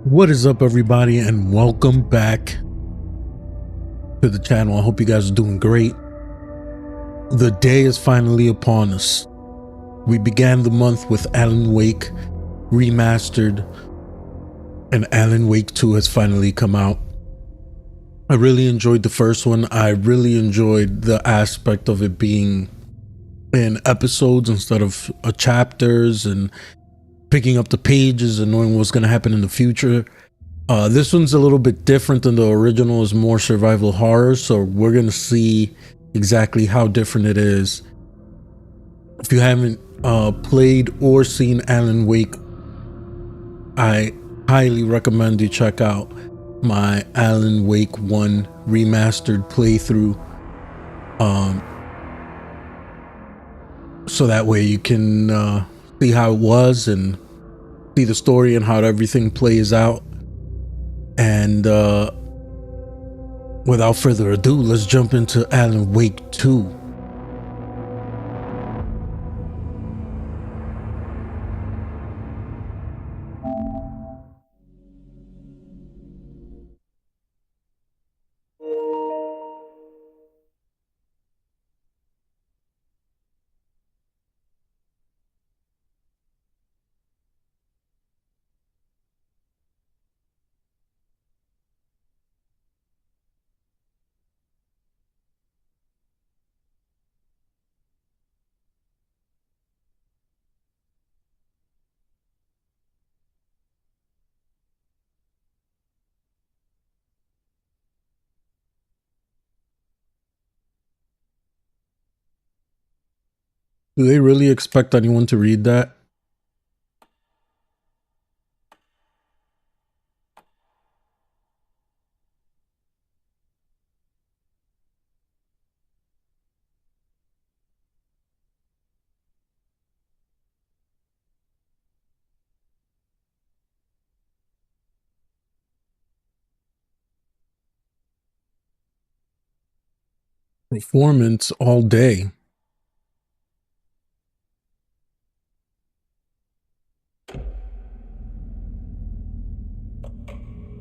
What is up, everybody, and welcome back to the channel. I hope you guys are doing great. The day is finally upon us. We began the month with Alan Wake Remastered, and Alan Wake 2 has finally come out. I really enjoyed the first one. I really enjoyed the aspect of it being in episodes instead of chapters, and picking up the pages and knowing what's going to happen in the future. This one's a little bit different than the original. Is more survival horror, so we're going to see exactly how different it is. If you haven't played or seen Alan Wake, I highly recommend you check out my Alan Wake 1 remastered playthrough, so that way you can see how it was and see the story and how everything plays out. And without further ado, let's jump into Alan Wake 2. Do they really expect anyone to read that? Performance all day.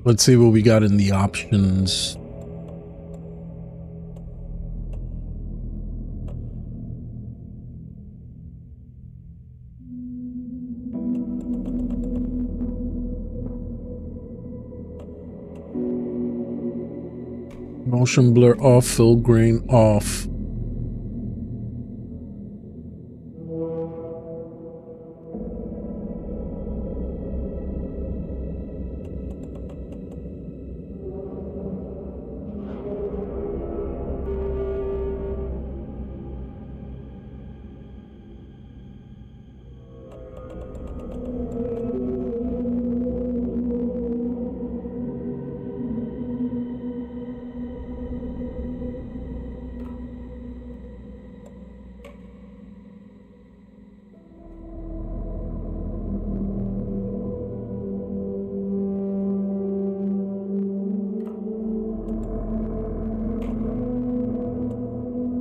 Let's see what we got in the options. Motion blur off, fill grain off.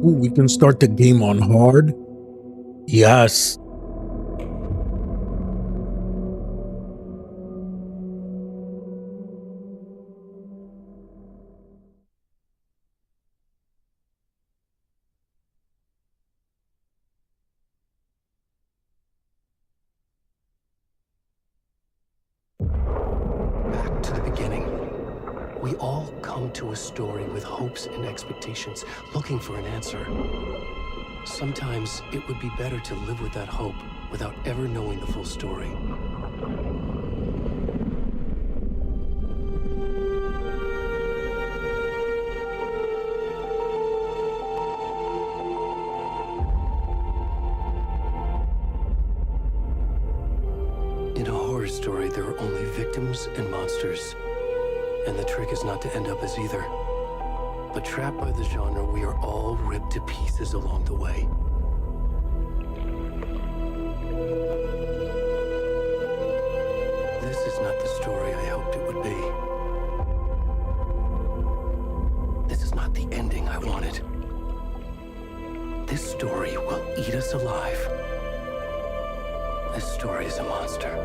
Ooh, we can start the game on hard. Yes. Back to the beginning. We all come to a story with hopes and expectations, looking for an answer. Sometimes it would be better to live with that hope without ever knowing the full story. In a horror story, there are only victims and monsters. And the trick is not to end up as either. But trapped by the genre, we are all ripped to pieces along the way. This is not the story I hoped it would be. This is not the ending I wanted. This story will eat us alive. This story is a monster.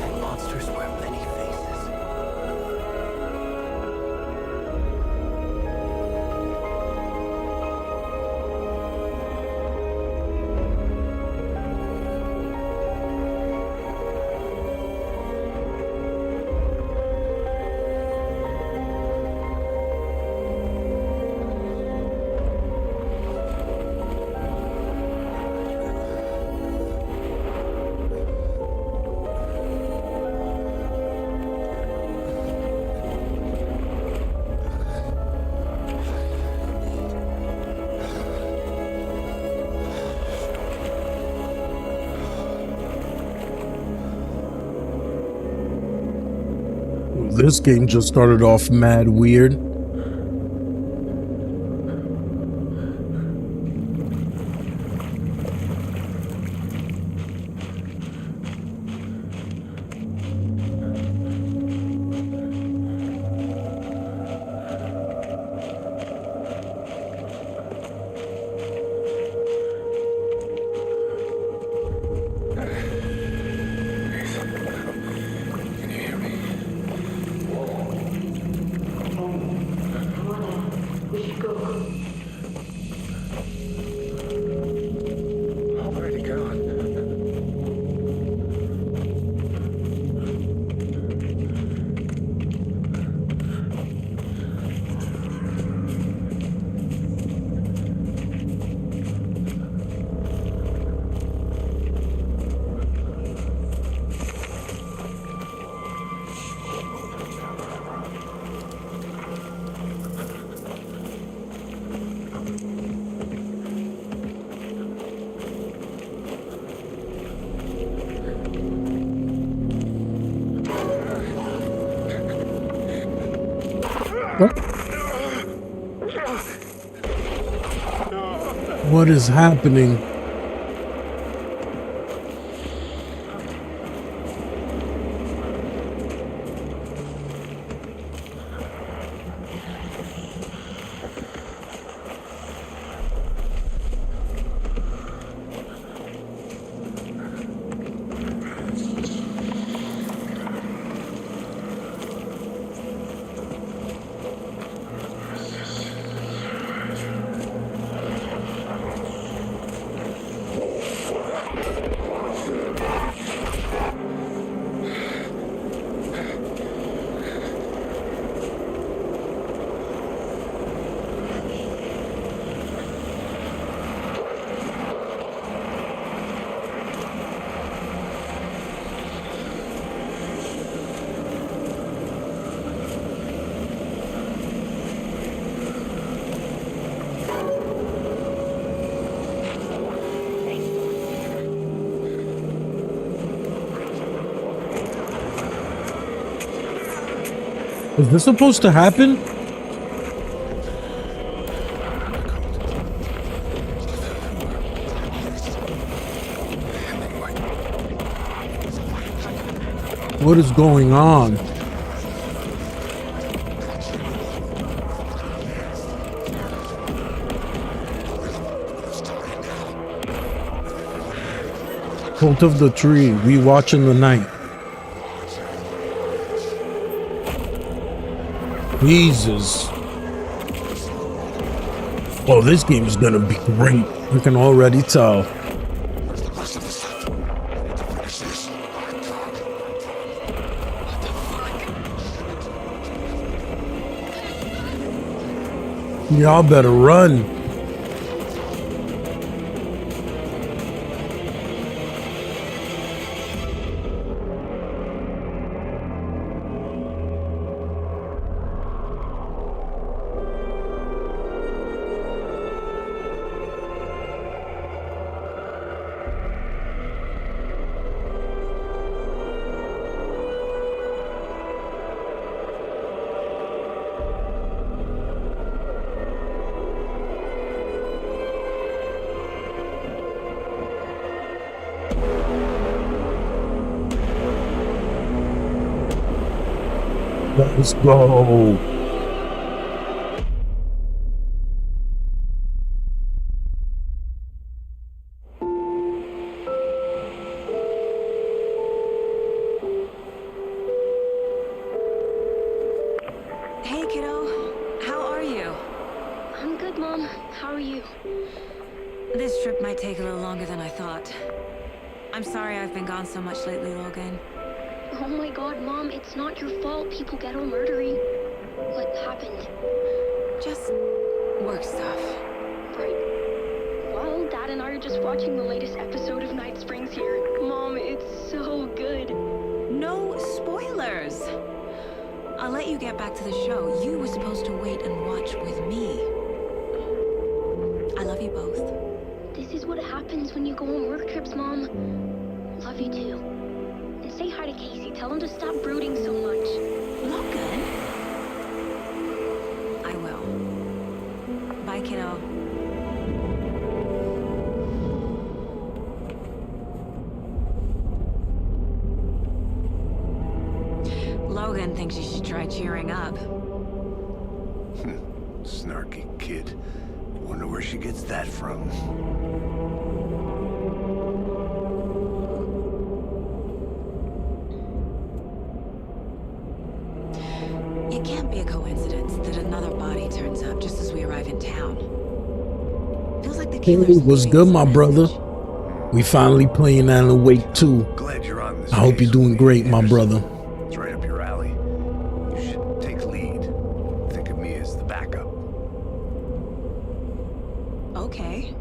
And monsters wear many faces. This game just started off mad weird. What is happening? Is this supposed to happen? What is going on? Cult of the Tree. We watching the night. Jesus. Oh, this game is gonna be great. I can already tell. Y'all better run. Let's go. Hey, kiddo. How are you? I'm good, Mom. How are you? This trip might take a little longer than I thought. I'm sorry I've been gone so much lately, Logan. Oh my god, Mom, it's not your fault people get all murdery. What happened? Just work stuff. Right. Well, Dad and I are just watching the latest episode of Night Springs here. Mom, it's so good. No spoilers! I'll let you get back to the show. You were supposed to wait and watch with me. I love you both. This is what happens when you go on work trips, Mom. Love you too. And say hi to Casey. Tell him to stop brooding so much. Logan? I will. Bye, kiddo. Logan thinks you should try cheering up. Snarky kid. Wonder where she gets that from. It can't be a coincidence that another body turns up just as we arrive in town. Feels like the Hey, killer's what's leaving good, us a my brother? message. We finally playing Alan Wake 2. Glad you're on this. I hope case you're doing with me, great, my Anderson. brother. It's right up your alley. You should take lead. Think of me as the backup. Okay.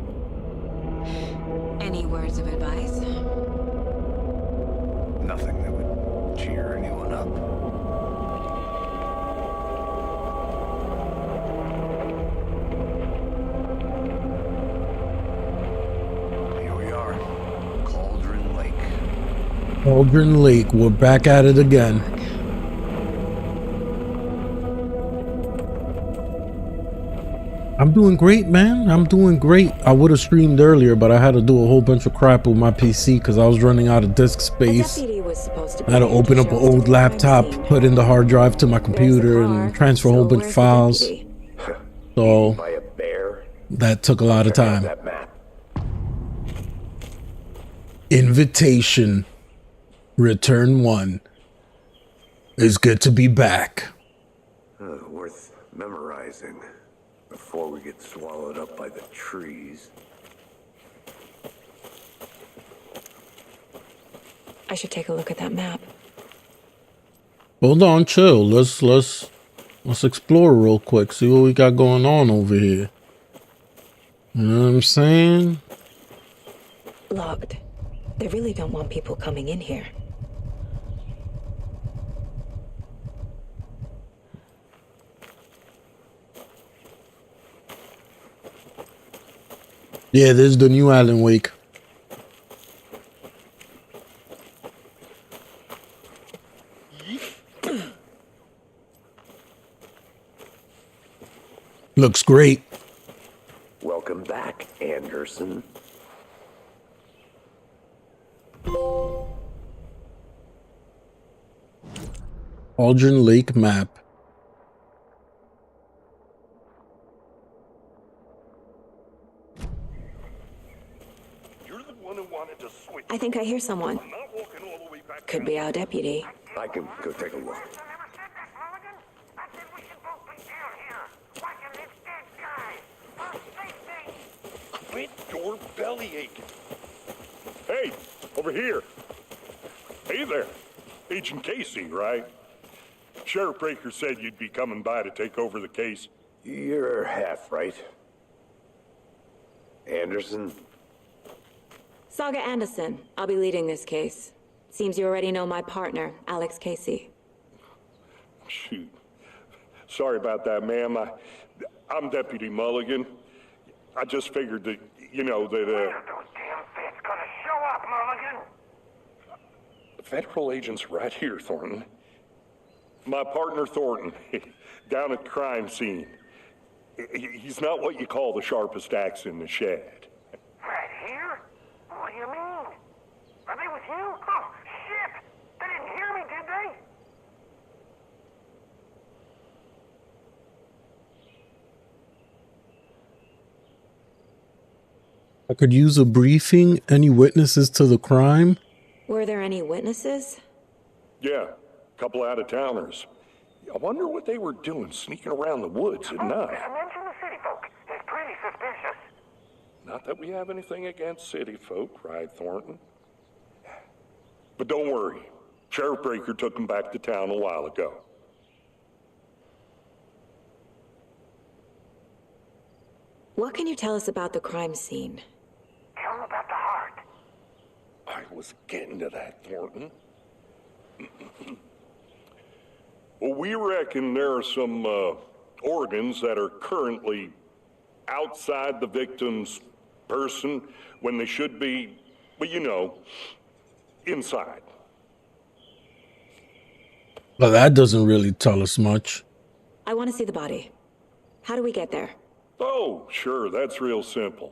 Any words of advice? Nothing that would cheer anyone up. Here we are. Cauldron Lake. Cauldron Lake. We're back at it again. I'm doing great, man. I'm doing great. I would have streamed earlier, but I had to do a whole bunch of crap with my PC because I was running out of disk space. I had to open up an old laptop, put in the hard drive to my computer, and transfer a whole bunch of files. So By a bear. that took a lot of Check out time. that map. Invitation. Return 1. It's good to be back. Worth memorizing before we get swallowed up by the trees. I should take a look at that map. Hold on, chill. Let's explore real quick. See what we got going on over here. You know what I'm saying? Locked. They really don't want people coming in here. Yeah, this is the new Alan Wake. Looks great. Welcome back, Anderson. Cauldron Lake map. You're the one who wanted to switch. I think I hear someone. I'm not walking all the way back. Could be our deputy. I can go take a look. Quit your belly aching. Hey, over here. Hey there. Agent Casey, right? Sheriff Breaker said you'd be coming by to take over the case. You're half right. Anderson? Saga Anderson. I'll be leading this case. Seems you already know my partner, Alex Casey. Shoot. Sorry about that, ma'am. I'm Deputy Mulligan. I just figured that, you know, that, When are those damn feds gonna show up, Mulligan? the federal agent's right here, Thornton. My partner, Thornton, down at the crime scene. He's not what you call the sharpest axe in the shed. Right here? What do you mean? Are they with you? Oh, shit! They didn't hear me, did they? I could use a briefing. Any witnesses to the crime? Were there any witnesses? Yeah, a couple out-of-towners. I wonder what they were doing sneaking around the woods at night. Mention the city folk. It's pretty suspicious. Not that we have anything against city folk, right, Thornton? But don't worry. Sheriff Breaker took them back to town a while ago. What can you tell us about the crime scene? Tell them about the heart. I was getting to that, Thornton. Well, we reckon there are some organs that are currently outside the victim's person when they should be, well, you know, inside. Well, that doesn't really tell us much. I want to see the body. How do we get there? Oh, sure, that's real simple.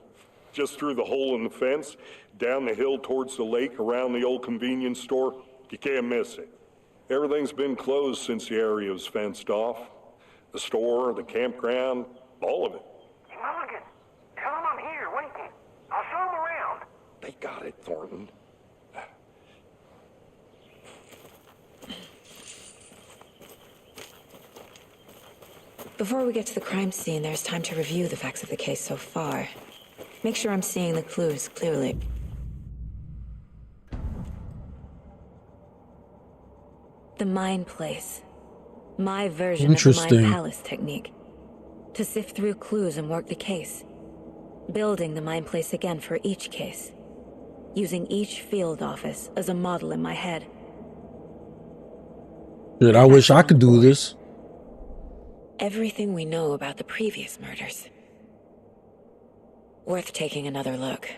Just through the hole in the fence, down the hill towards the lake, around the old convenience store. You can't miss it. Everything's been closed since the area was fenced off. The store, the campground, all of it. Mulligan, tell them I'm here waiting. I'll show them around. They got it, Thornton. Before we get to the crime scene, there's time to review the facts of the case so far. Make sure I'm seeing the clues clearly. The Mind Place. My version of the Mind Palace technique. To sift through clues and work the case. Building the Mind Place again for each case. Using each field office as a model in my head. Dude, I wish I could do this. Everything we know about the previous murders. Worth taking another look.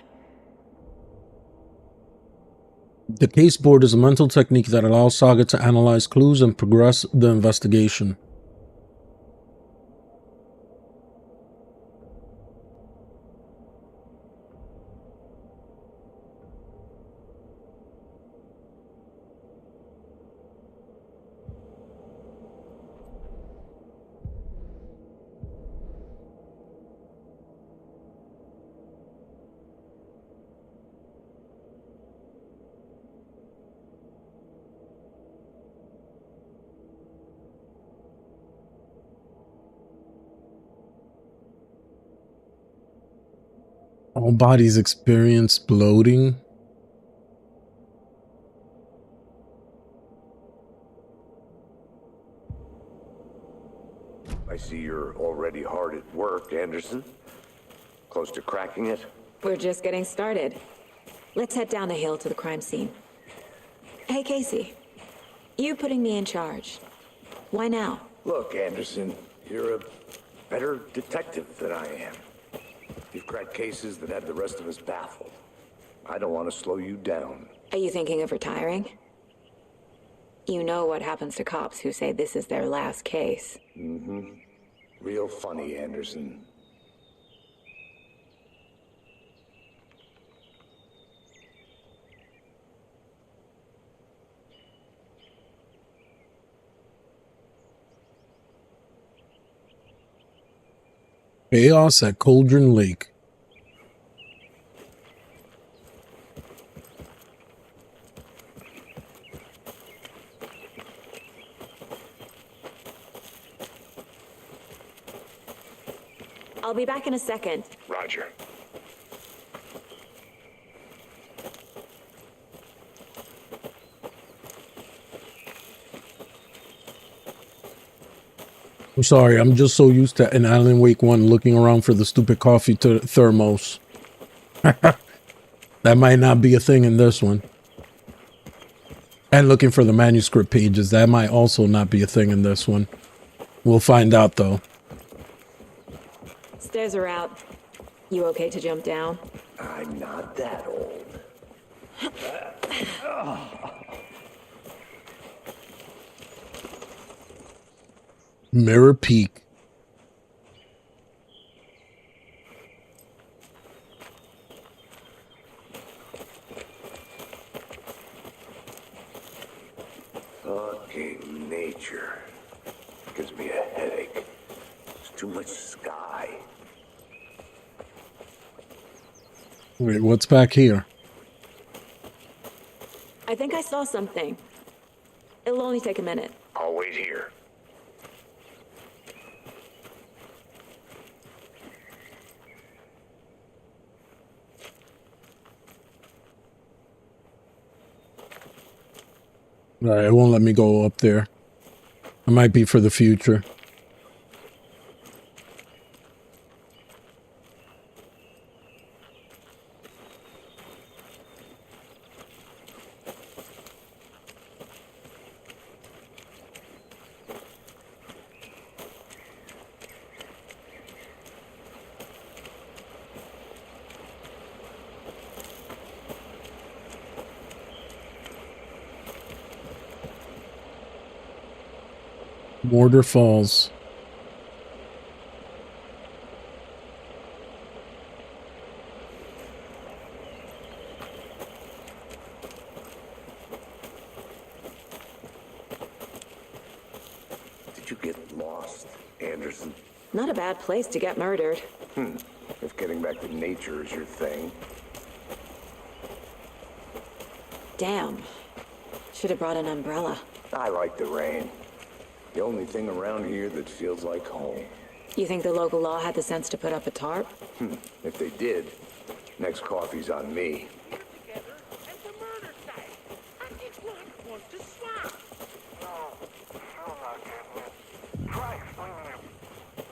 The case board is a mental technique that allows Saga to analyze clues and progress the investigation. All bodies experience bloating. I see you're already hard at work, Anderson. Close to cracking it? We're just getting started. Let's head down the hill to the crime scene. Hey, Casey. You putting me in charge. Why now? Look, Anderson, you're a better detective than I am. You've cracked cases that had the rest of us baffled. I don't want to slow you down. Are you thinking of retiring? You know what happens to cops who say this is their last case. Mm-hmm. Real funny, Anderson. Chaos at Cauldron Lake. I'll be back in a second. Roger. I'm sorry, I'm just so used to in Alan Wake 1 looking around for the stupid coffee thermos. That might not be a thing in this one. And looking for the manuscript pages, that might also not be a thing in this one. We'll find out though. Stairs are out. You okay to jump down? I'm not that old. Mirror Peak. Fucking nature. Gives me a headache. There's too much sky. Wait, what's back here? I think I saw something. It'll only take a minute. I'll wait here. Alright, it won't let me go up there. It might be for the future. Mortar Falls. Did you get lost, Anderson? Not a bad place to get murdered. If getting back to nature is your thing. Damn. Should have brought an umbrella. I like the rain. The only thing around here that feels like home. You think the local law had the sense to put up a tarp? If they did, next coffee's on me. Together at the murder site. I did not want to swap. No, still not getting it. Try explaining it.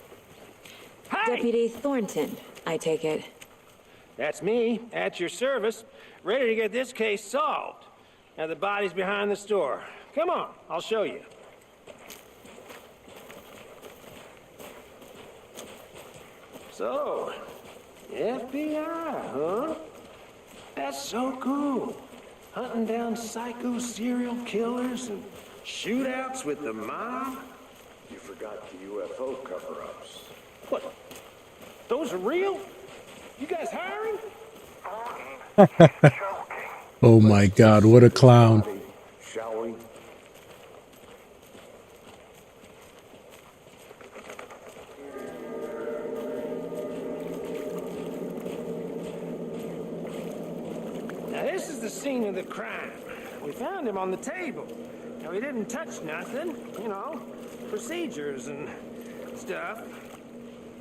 Hey! Deputy Thornton, I take it. That's me, at your service, ready to get this case solved. Now the body's behind the store. Come on, I'll show you. So, FBI, huh? That's so cool. Hunting down psycho serial killers and shootouts with the mob. You forgot the UFO cover-ups. What? Those are real? You guys hiring? Oh my god, what a clown. Shall we? Now this is the scene of the crime. We found him on the table. Now he didn't touch nothing, you know, procedures and stuff.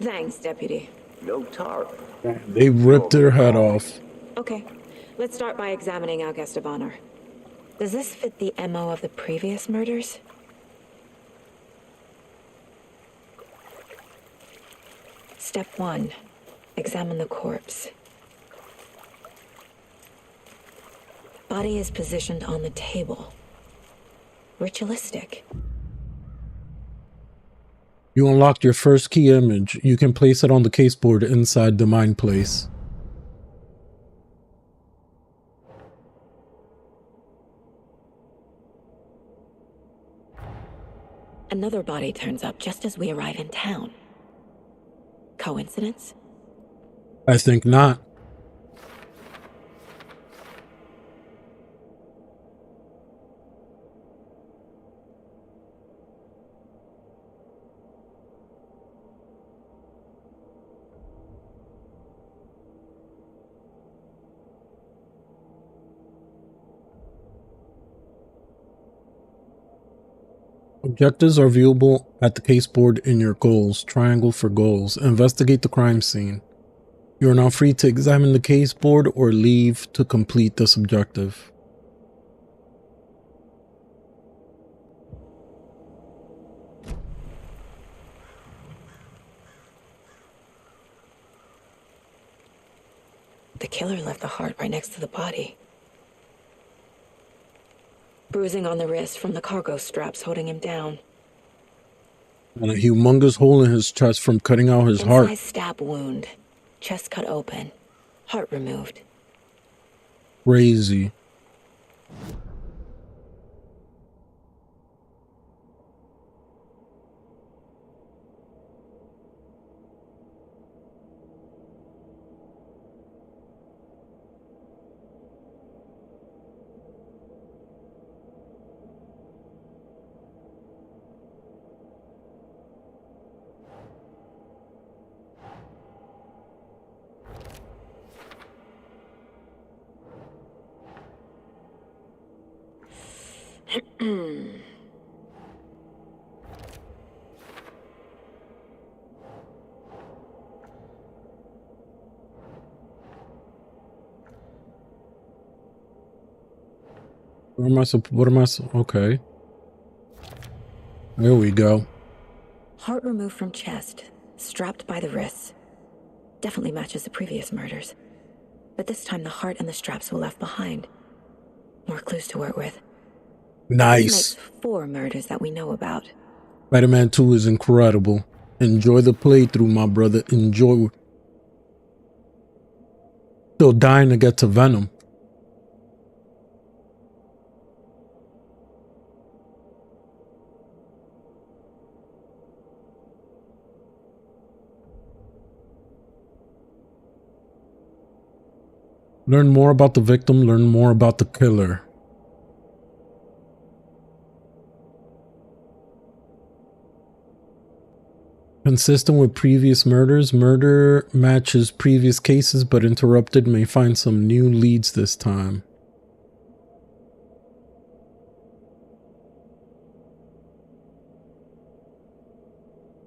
Thanks, Deputy. No tarp. They ripped their head off. Okay, let's start by examining our guest of honor. Does this fit the MO of the previous murders? Step 1. Examine the corpse. Body is positioned on the table. Ritualistic. You unlocked your first key image. You can place it on the caseboard inside the mind place. Another body turns up just as we arrive in town. Coincidence? I think not. Objectives are viewable at the case board in your goals. Triangle for goals. Investigate the crime scene. You are now free to examine the case board or leave to complete this objective. The killer left the heart right next to the body. Bruising on the wrist from the cargo straps holding him down. And a humongous hole in his chest from cutting out his heart. Inside stab wound. Chest cut open. Heart removed. Crazy. Okay. There we go. Heart removed from chest, strapped by the wrists. Definitely matches the previous murders. But this time the heart and the straps were left behind. More clues to work with. Nice. This makes 4 murders that we know about. Spider-Man 2 is incredible. Enjoy the playthrough, my brother. Enjoy. Still dying to get to Venom. Learn more about the victim, learn more about the killer. Consistent with previous murders, murder matches previous cases, but interrupted may find some new leads this time.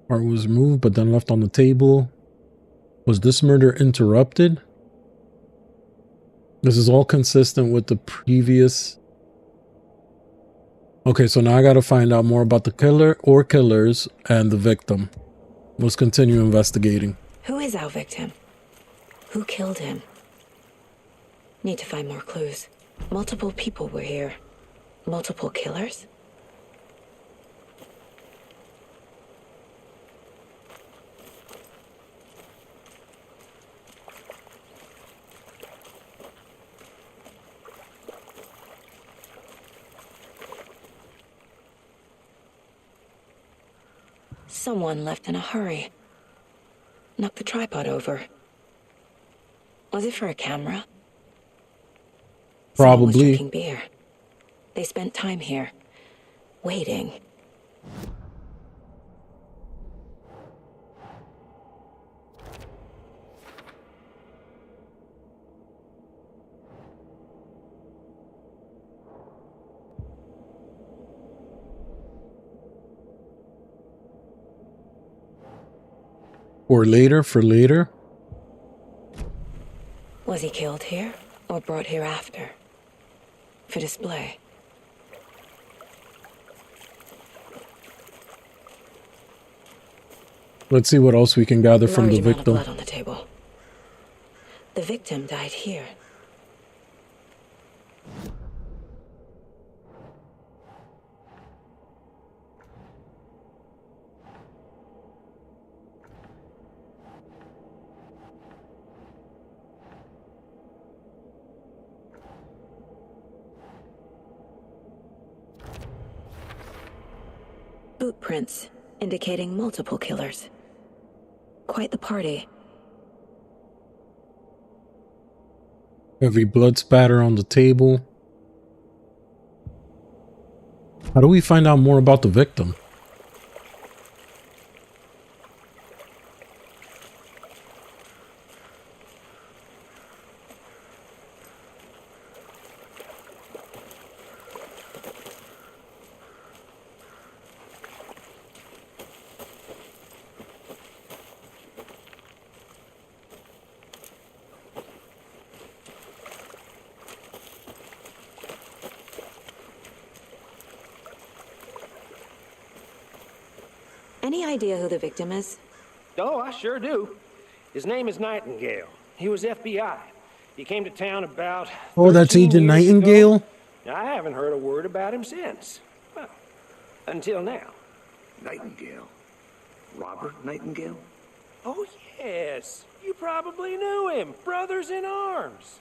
Heart was removed, but then left on the table. Was this murder interrupted? This is all consistent with the previous. Okay, so now I gotta find out more about the killer or killers and the victim. Let's continue investigating. Who is our victim? Who killed him? Need to find more clues. Multiple people were here. Multiple killers? Someone left in a hurry. Knocked the tripod over. Was it for a camera? Someone was Probably. drinking beer. They spent time here, waiting. Or later, for later. Was he killed here or brought here after? For display. Let's see what else we can gather from the Large amount of victim. blood on the table. The victim died here. Boot prints indicating multiple killers. Quite the party. Heavy blood spatter on the table. How do we find out more about the victim? Any idea who the victim is? Oh, I sure do. His name is Nightingale. He was FBI. He came to town about... Oh, that's 13 Agent years Nightingale? ago. I haven't heard a word about him since. Well, until now. Nightingale? Robert Nightingale? Oh, yes. You probably knew him. Brothers in arms.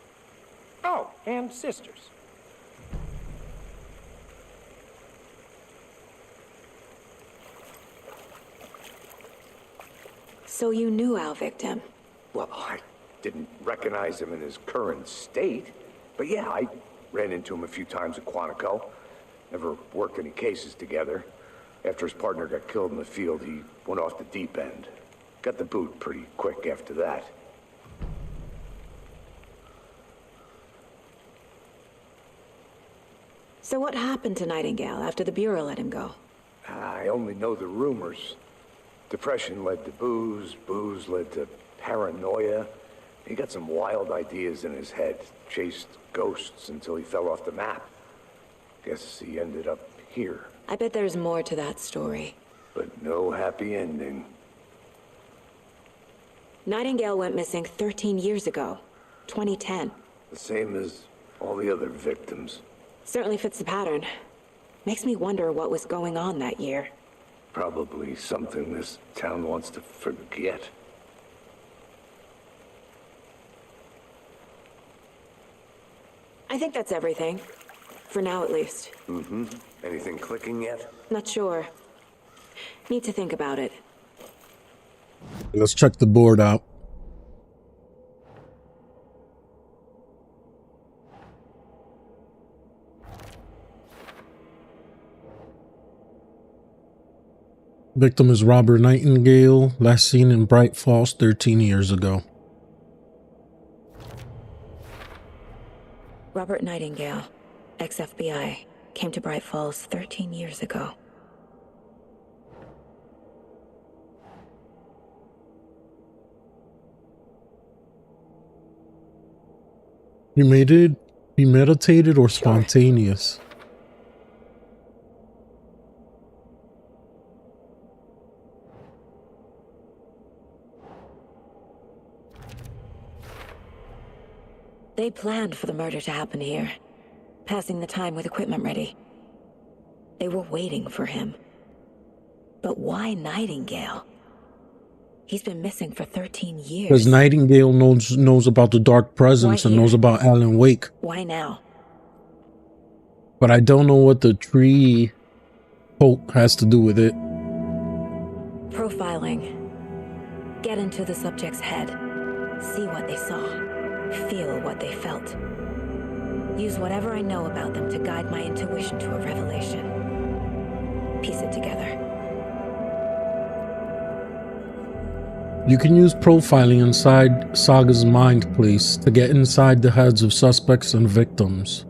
Oh, and sisters. So you knew our victim? Well, I didn't recognize him in his current state. But yeah, I ran into him a few times at Quantico. Never worked any cases together. After his partner got killed in the field, he went off the deep end. Got the boot pretty quick after that. So what happened to Nightingale after the Bureau let him go? I only know the rumors. Depression led to booze, booze led to paranoia. He got some wild ideas in his head, chased ghosts until he fell off the map. Guess he ended up here. I bet there's more to that story. But no happy ending. Nightingale went missing 13 years ago, 2010. The same as all the other victims. Certainly fits the pattern. Makes me wonder what was going on that year. Probably something this town wants to forget. I think that's everything. For now, at least. Mm-hmm. Anything clicking yet? Not sure. Need to think about it. Let's check the board out. Victim is Robert Nightingale, last seen in Bright Falls 13 years ago. Robert Nightingale, ex-FBI, came to Bright Falls 13 years ago. Premeditated or spontaneous? They planned for the murder to happen here, passing the time with equipment ready. They were waiting for him. But why Nightingale? He's been missing for 13 years. Because Nightingale knows about the dark presence and knows about Alan Wake. Why now? But I don't know what the tree hope has to do with it. Profiling. Get into the subject's head. See what they saw. Feel what they felt. Use whatever I know about them to guide my intuition to a revelation. Piece it together. You can use profiling inside Saga's mind place to get inside the heads of suspects and victims.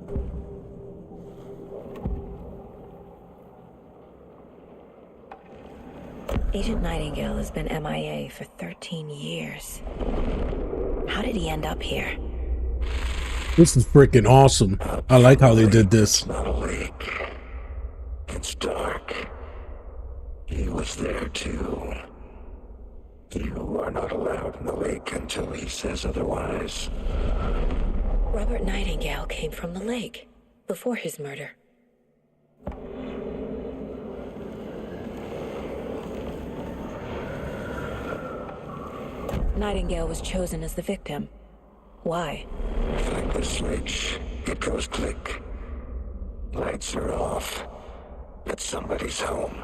Agent Nightingale has been MIA for 13 years. How did he end up here? This is freaking awesome. I like how they did this. It's not a lake. It's dark. He was there too. You are not allowed in the lake until he says otherwise. Robert Nightingale came from the lake before his murder. Nightingale was chosen as the victim. Why? Flick the switch. It goes click. Lights are off. But somebody's home.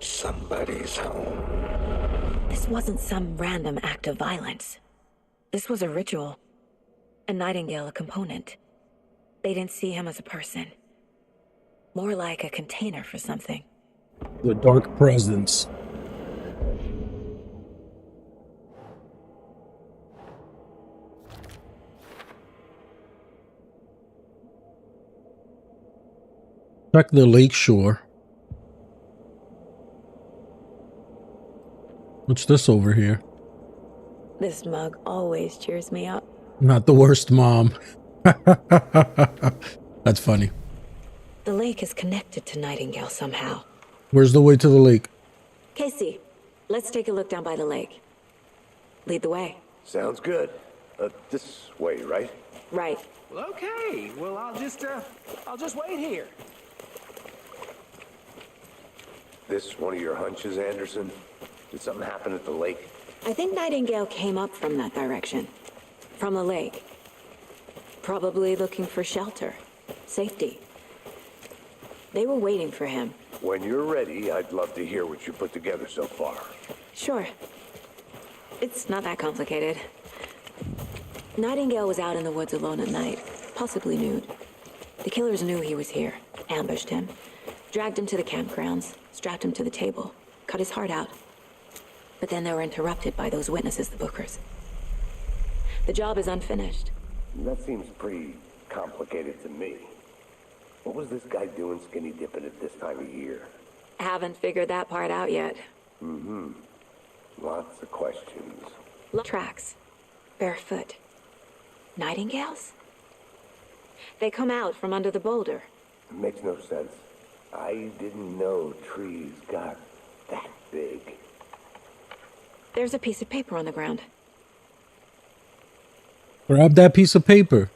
Somebody's home. This wasn't some random act of violence. This was a ritual. And Nightingale a component. They didn't see him as a person. More like a container for something. The dark presence. Check the lake shore. What's this over here? This mug always cheers me up. Not the worst, Mom. That's funny. The lake is connected to Nightingale somehow. Where's the way to the lake? Casey, let's take a look down by the lake. Lead the way. Sounds good. This way, right? Right. Well, okay. Well, I'll just wait here. This one of your hunches, Anderson? Did something happen at the lake? I think Nightingale came up from that direction. From the lake. Probably looking for shelter. Safety. They were waiting for him. When you're ready, I'd love to hear what you put together so far. Sure. It's not that complicated. Nightingale was out in the woods alone at night, possibly nude. The killers knew he was here, ambushed him, dragged him to the campgrounds, strapped him to the table, cut his heart out. But then they were interrupted by those witnesses, the Bookers. The job is unfinished. That seems pretty complicated to me. What was this guy doing skinny dipping at this time of year? Haven't figured that part out yet. Mm-hmm. Lots of questions. Tracks. Barefoot. Nightingales? They come out from under the boulder. It makes no sense. I didn't know trees got that big. There's a piece of paper on the ground. Grab that piece of paper.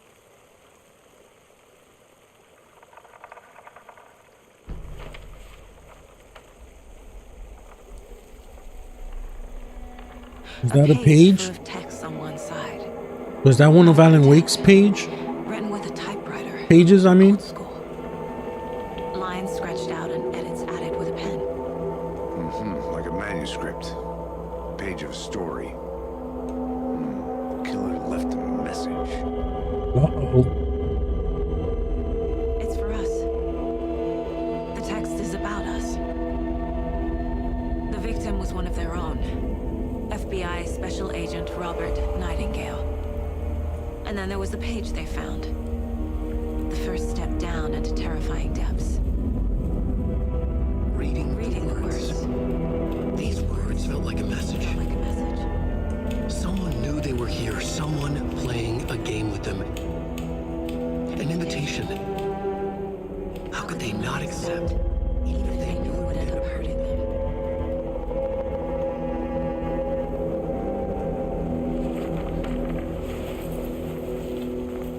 Is that a page? Full of text on one side. Was that one of Alan Wake's page? Written with a typewriter. Pages, I mean? Old school. Lines scratched out and edits added with a pen. Mm-hmm. Like a manuscript. Page of a story. Killer left a message. Uh-oh. It's for us. The text is about us. The victim was one of their own. FBI Special Agent Robert Nightingale. And then there was the page they found. The first step down into terrifying depths. Reading the words. These words felt like a message. Someone knew they were here. Someone playing a game with them. An invitation. How could they not accept? Even if they knew it would end up hurting them.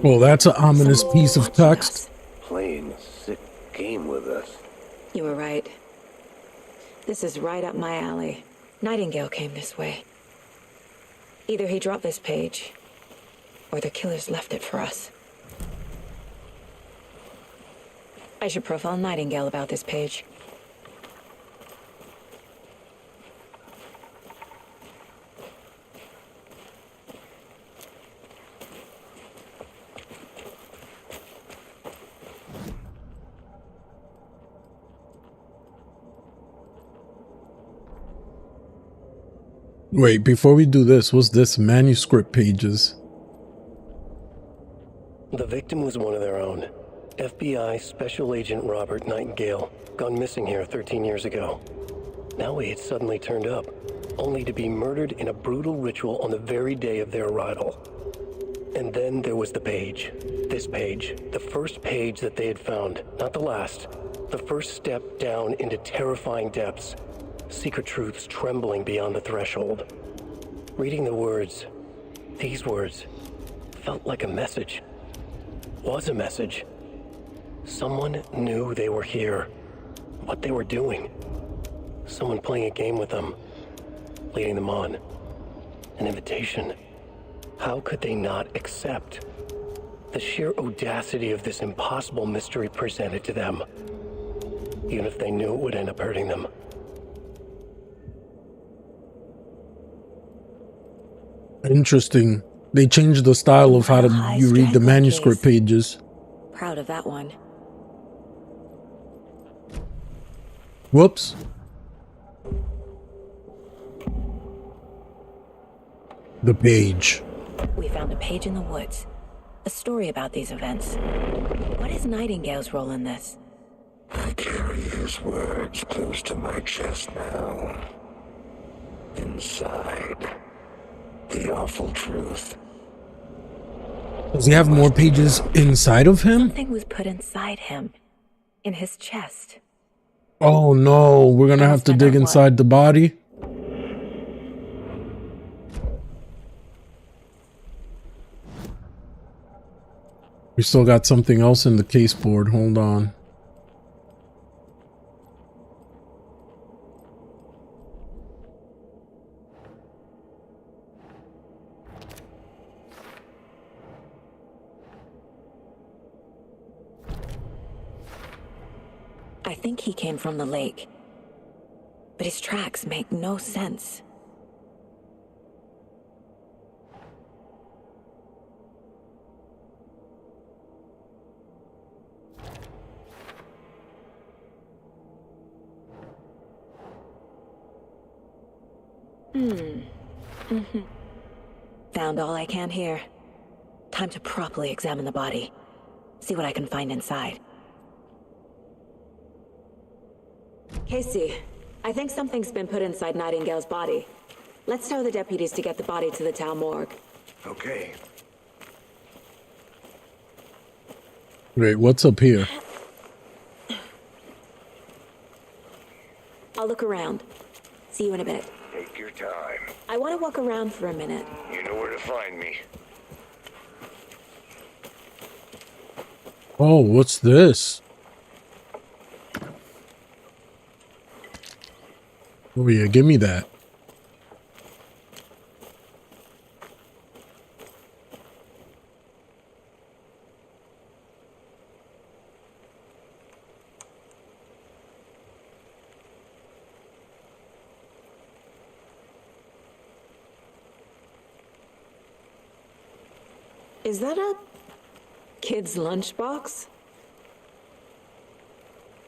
Well, that's an ominous piece of text. Playing a sick game with us. You were right. This is right up my alley. Nightingale came this way. Either he dropped this page, or the killers left it for us. I should profile Nightingale about this page. Wait, before we do this, what's this? Manuscript pages. The victim was one of their own. FBI Special Agent Robert Nightingale, gone missing here 13 years ago. Now he had suddenly turned up, only to be murdered in a brutal ritual on the very day of their arrival. And then there was the page. This page. The first page that they had found. Not the last. The first step down into terrifying depths. Secret truths trembling beyond the threshold. Reading the words, these words, felt like a message. Was a message. Someone knew they were here. What they were doing. Someone playing a game with them. Leading them on. An invitation. How could they not accept? The sheer audacity of this impossible mystery presented to them. Even if they knew it would end up hurting them. Interesting. They changed the style of how you read the manuscript pages. Proud of that one. Whoops. The page. We found a page in the woods. A story about these events. What is Nightingale's role in this? I carry his words close to my chest now. Inside, the awful truth. Does he have more pages inside of him? Something was put inside him. In his chest. Oh no, we're gonna have to dig inside the body. We still got something else in the case board. Hold on. I think he came from the lake, but his tracks make no sense. Found all I can here. Time to properly examine the body. See what I can find inside. Casey, I think something's been put inside Nightingale's body. Let's tell the deputies to get the body to the town morgue. Okay. Wait, what's up here? I'll look around. See you in a bit. Take your time. I want to walk around for a minute. You know where to find me. Oh, what's this? Oh yeah, give me that. Is that a kid's lunchbox?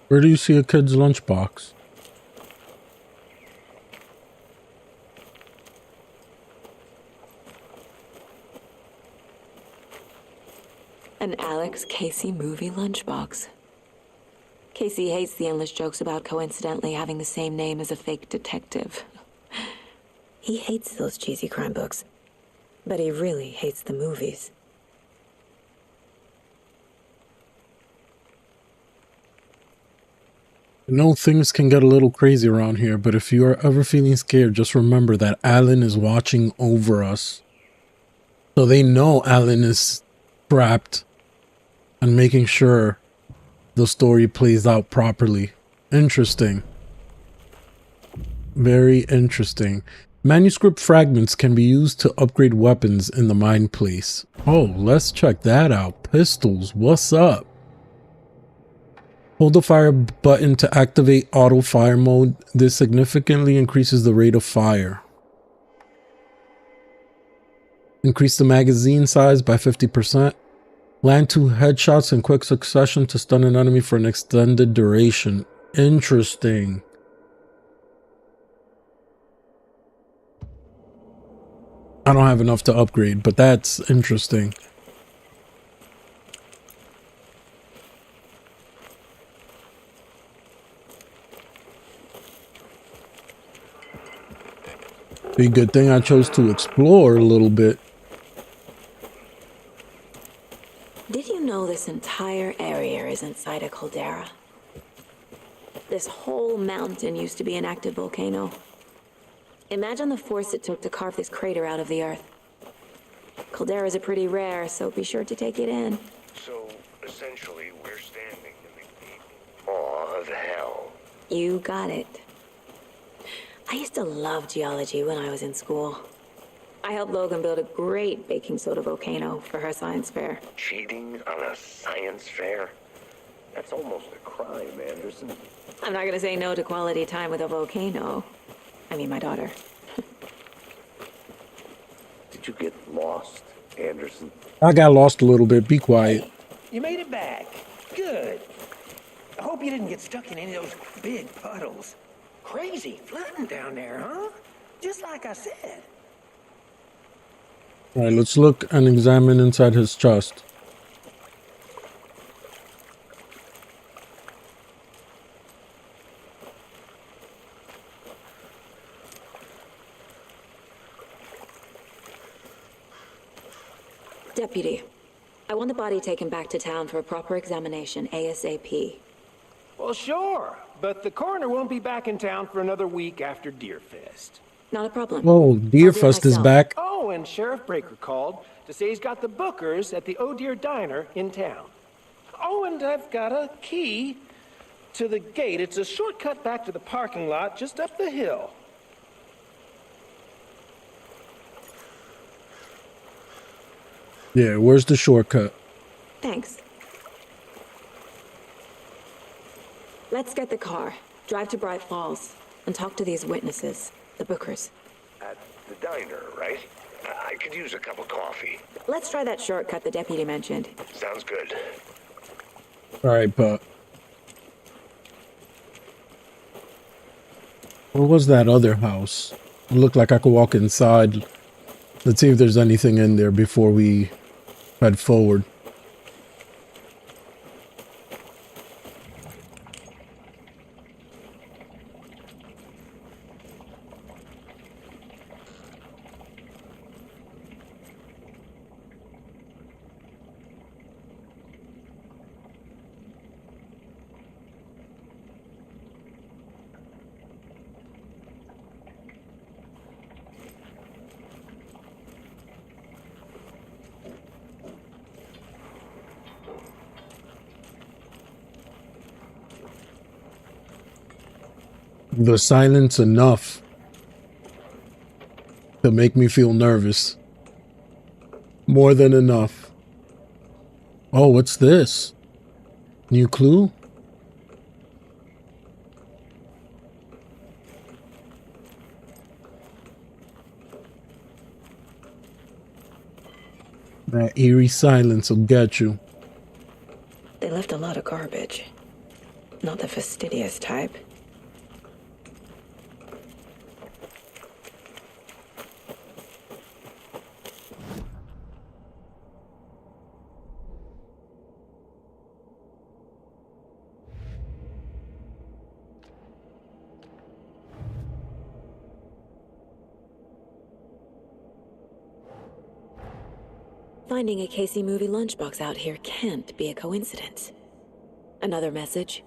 Where do you see a kid's lunchbox? An Alex Casey movie lunchbox. Casey hates the endless jokes about coincidentally having the same name as a fake detective. He hates those cheesy crime books, but he really hates the movies. I know things can get a little crazy around here, but if you are ever feeling scared, just remember that Alan is watching over us. So they know Alan is trapped and making sure the story plays out properly. Interesting. Very interesting. Manuscript fragments can be used to upgrade weapons in the mine place. Oh, let's check that out. Pistols, what's up? Hold the fire button to activate auto fire mode. This significantly increases the rate of fire. Increase the magazine size by 50%. Land 2 headshots in quick succession to stun an enemy for an extended duration. Interesting. I don't have enough to upgrade, but that's interesting. Be a good thing I chose to explore a little bit. Did you know this entire area is inside a caldera? This whole mountain used to be an active volcano. Imagine the force it took to carve this crater out of the earth. Calderas are pretty rare, so be sure to take it in. So, essentially, we're standing in the maw of hell. You got it. I used to love geology when I was in school. I helped Logan build a great baking soda volcano for her science fair. Cheating on a science fair? That's almost a crime, Anderson. I'm not gonna say no to quality time with a volcano. I mean, my daughter. Did you get lost, Anderson? I got lost a little bit. Be quiet. Hey, you made it back. Good. I hope you didn't get stuck in any of those big puddles. Crazy flooding down there, huh? Just like I said. All right, let's look and examine inside his chest. Deputy, I want the body taken back to town for a proper examination ASAP. Well, sure, but the coroner won't be back in town for another week after Deerfest. Not a problem. Oh, Deerfest is back. Oh, and Sheriff Breaker called to say he's got the bookers at the Oh Deer Diner in town. Oh, and I've got a key to the gate. It's a shortcut back to the parking lot just up the hill. Yeah, where's the shortcut? Thanks. Let's get the car, drive to Bright Falls, and talk to these witnesses, the bookers. At the diner, right? I could use a cup of coffee. Let's try that shortcut the deputy mentioned. Sounds good. All right, but where was that other house? It looked like I could walk inside. Let's see if there's anything in there before we head forward. The silence enough to make me feel nervous. More than enough. Oh, what's this? New clue? That eerie silence will get you. They left a lot of garbage. Not the fastidious type. Finding a Casey movie lunchbox out here can't be a coincidence. Another message?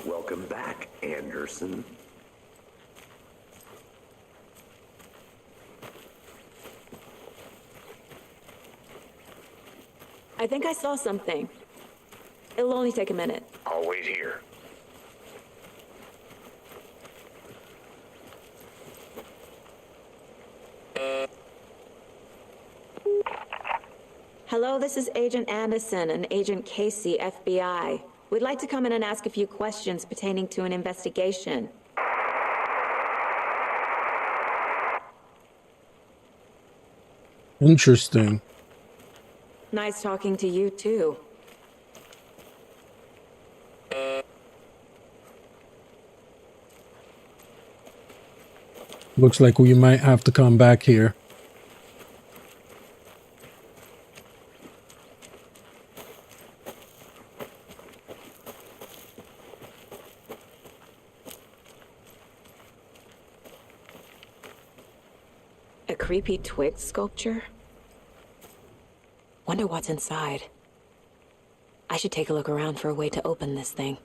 Welcome back, Anderson. I think I saw something. It'll only take a minute. I'll wait here. Hello, this is Agent Anderson and Agent Casey, FBI. We'd like to come in and ask a few questions pertaining to an investigation. Interesting. Nice talking to you, too. Looks like we might have to come back here. creepy twig sculpture? Wonder what's inside. I should take a look around for a way to open this thing.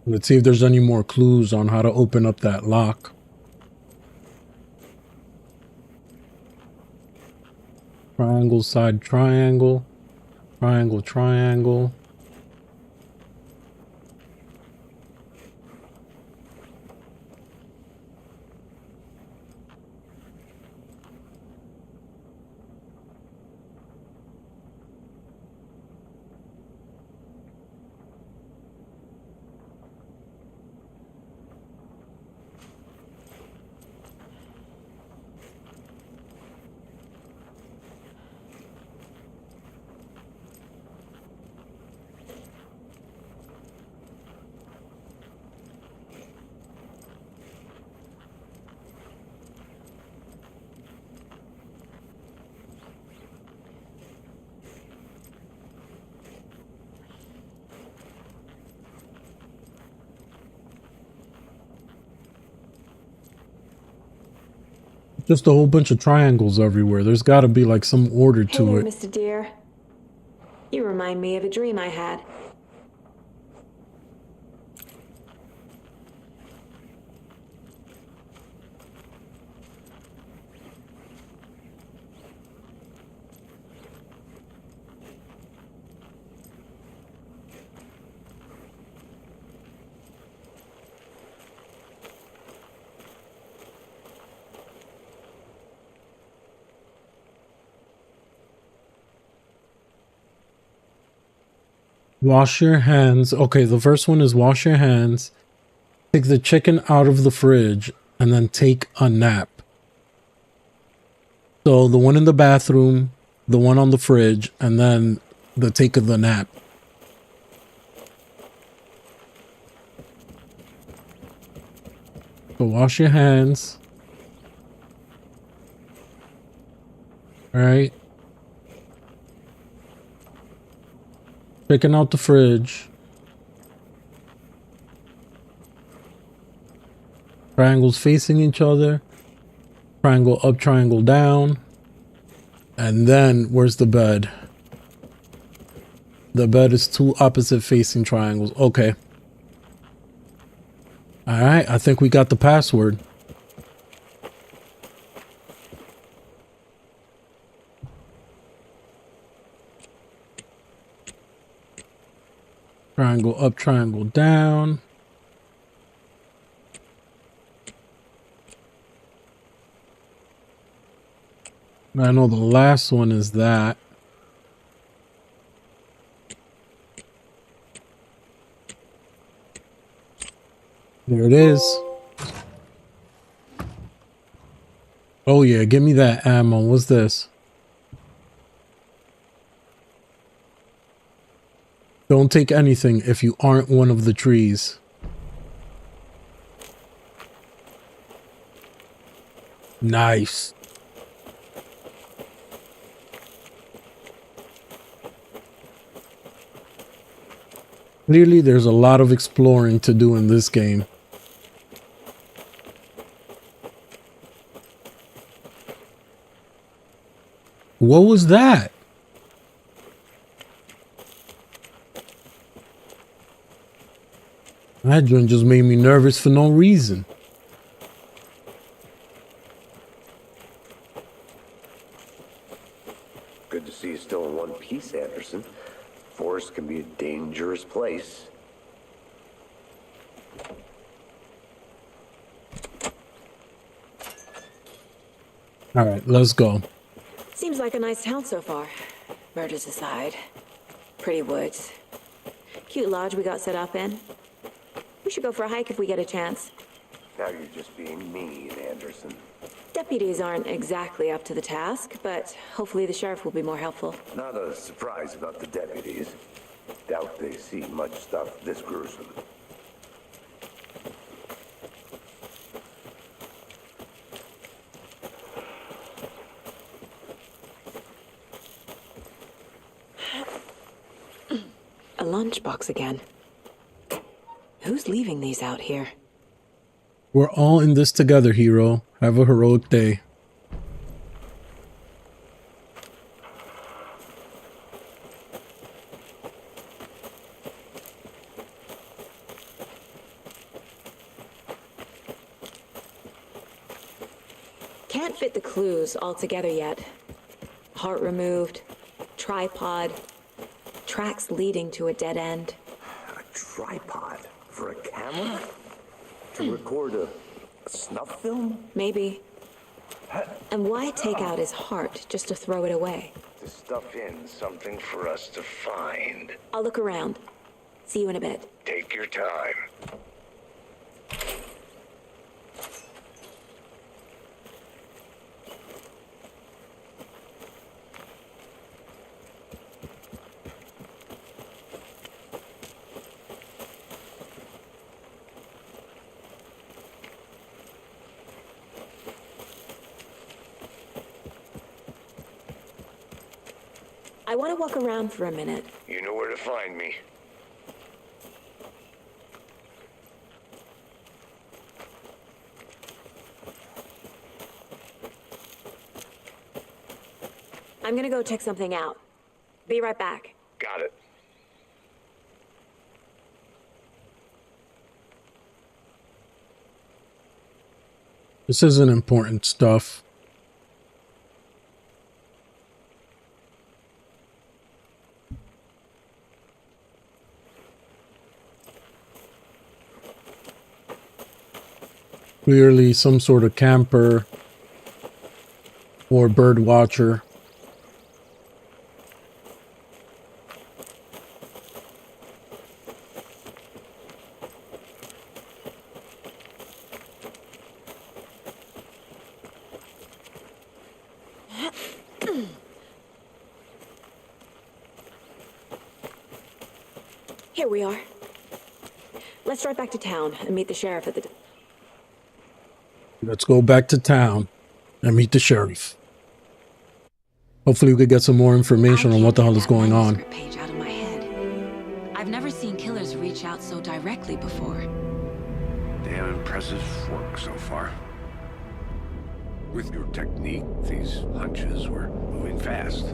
Let's see if there's any more clues on how to open up that lock. Triangle, side triangle. Triangle, triangle. Just a whole bunch of triangles everywhere. There's got to be like some order to Hey, it. Mr. Deer. You remind me of a dream I had. Wash your hands. Okay, the first one is wash your hands. Take the chicken out of the fridge and then take a nap. So the one in the bathroom, the one on the fridge, and then the take of the nap. So wash your hands. All right. Chicken out the fridge. Triangles facing each other. Triangle up, triangle down. And then, where's the bed? The bed is two opposite facing triangles. Okay. Alright, I think we got the password. Triangle up, triangle down. I know the last one is that. There it is. Oh yeah, give me that ammo. What's this? Don't take anything if you aren't one of the trees. Nice. Clearly, there's a lot of exploring to do in this game. What was that? That joint just made me nervous for no reason. Good to see you still in one piece, Anderson. Forest can be a dangerous place. All right, let's go. Seems like a nice town so far. Murders aside. Pretty woods. Cute lodge we got set up in. We should go for a hike if we get a chance. Now you're just being mean, Anderson. Deputies aren't exactly up to the task, but hopefully the sheriff will be more helpful. Not a surprise about the deputies. Doubt they see much stuff this gruesome. lunchbox again. Who's leaving these out here? We're all in this together, hero. Have a heroic day. Can't fit the clues all together yet. Heart removed, tripod, tracks leading to a dead end. A tripod for a camera? To record a snuff film? Maybe. And why take out his heart just to throw it away? To stuff in something for us to find. I'll look around. See you in a bit. Take your time. I want to walk around for a minute. You know where to find me. I'm gonna go check something out. Be right back. Got it. This isn't important stuff. Clearly some sort of camper or bird watcher. Here we are. Let's drive back to town and meet the sheriff at the... Let's go back to town and meet the sheriff. Hopefully we could get some more information on what the hell is going on. Page out of my head. I've never seen killers reach out so directly before. Damn impressive work so far. With your technique, these hunches were moving fast.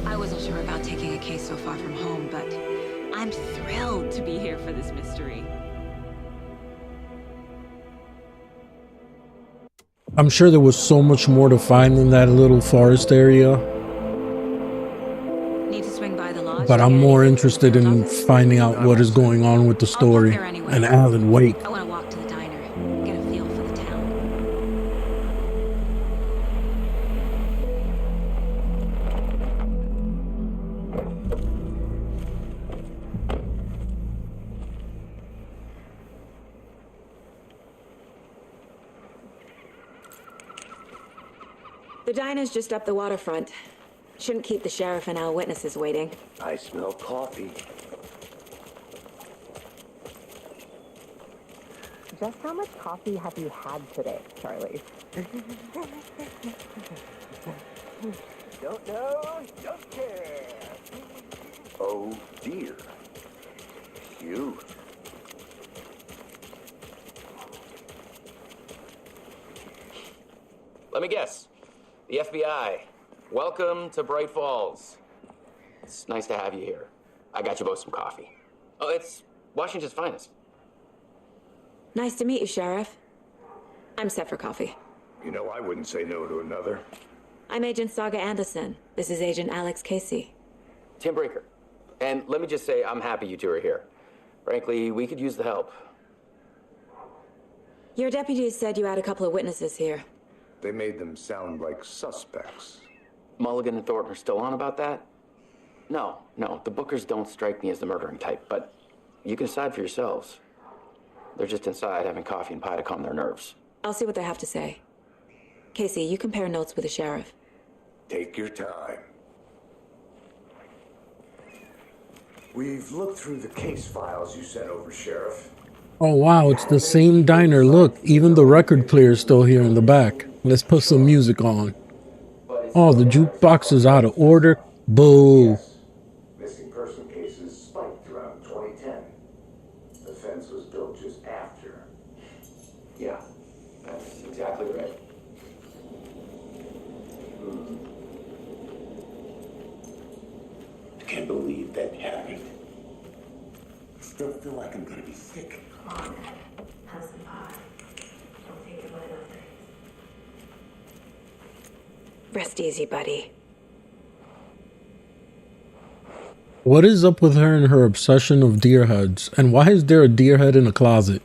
I wasn't sure about taking a case so far from home, but I'm thrilled to be here for this mystery. I'm sure there was so much more to find in that little forest area. Need to swing by the lodge, but I'm more interested in finding out what is going on with the story and Alan Wake. I want to walk to the diner, get a feel for the town. The diner's just up the waterfront. Shouldn't keep the sheriff and our witnesses waiting. I smell coffee. Just how much coffee have you had today, Charlie? Don't know, don't care. Oh dear. Cute. Let me guess. The FBI. Welcome to Bright Falls. It's nice to have you here. I got you both some coffee. Oh, it's Washington's finest. Nice to meet you, Sheriff. I'm set for coffee. You know, I wouldn't say no to another. I'm Agent Saga Anderson. This is Agent Alex Casey. Tim Breaker. And let me just say, I'm happy you two are here. Frankly, we could use the help. Your deputies said you had a couple of witnesses here. They made them sound like suspects. Mulligan and Thornton are still on about that? No, the Bookers don't strike me as the murdering type, but you can decide for yourselves. They're just inside having coffee and pie to calm their nerves. I'll see what they have to say. Casey, you compare notes with the sheriff. Take your time. We've looked through the case files you sent over, Sheriff. Oh wow, it's the same diner. Look, even the record player is still here in the back. Let's put some music on. Oh, the jukebox is out of order. Boo. Missing persons Still feel like I'm gonna be sick. Come on, have some pie. Don't think about other things. Rest easy, buddy. What is up with her and her obsession of deer heads? And why is there a deer head in a closet?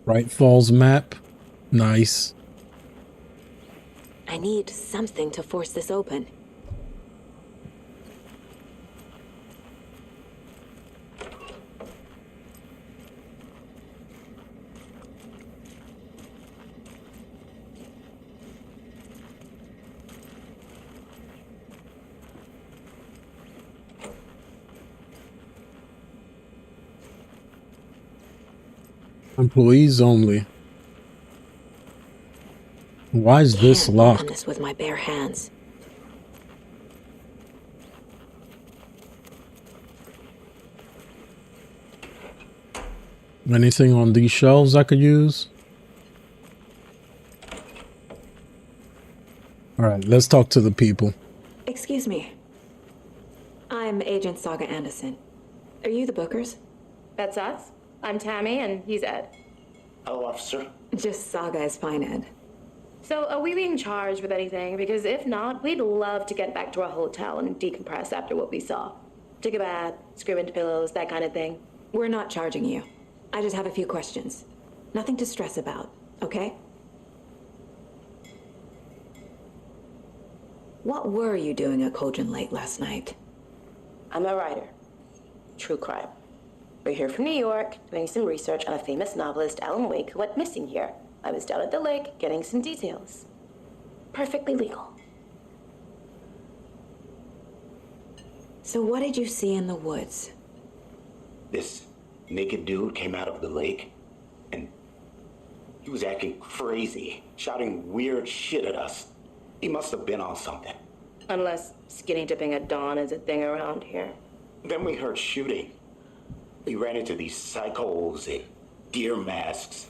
Right Falls map. Nice. I need something to force this open. Employees only. Why is this locked? Open this with my bare hands. Anything on these shelves I could use? All right, let's talk to the people. Excuse me. I'm Agent Saga Anderson. Are you the Bookers? That's us. I'm Tammy, and he's Ed. Hello, officer. Just Saga is fine, Ed. So, are we being charged with anything? Because if not, we'd love to get back to our hotel and decompress after what we saw. Take a bath, scream into pillows, that kind of thing. We're not charging you. I just have a few questions. Nothing to stress about, okay? What were you doing at Cauldron Lake last night? I'm a writer. True crime. We're here from New York, doing some research on a famous novelist, Alan Wake, who went missing here. I was down at the lake, getting some details. Perfectly legal. So what did you see in the woods? This naked dude came out of the lake, and he was acting crazy, shouting weird shit at us. He must have been on something. Unless skinny dipping at dawn is a thing around here. Then we heard shooting. We ran into these psychos in deer masks.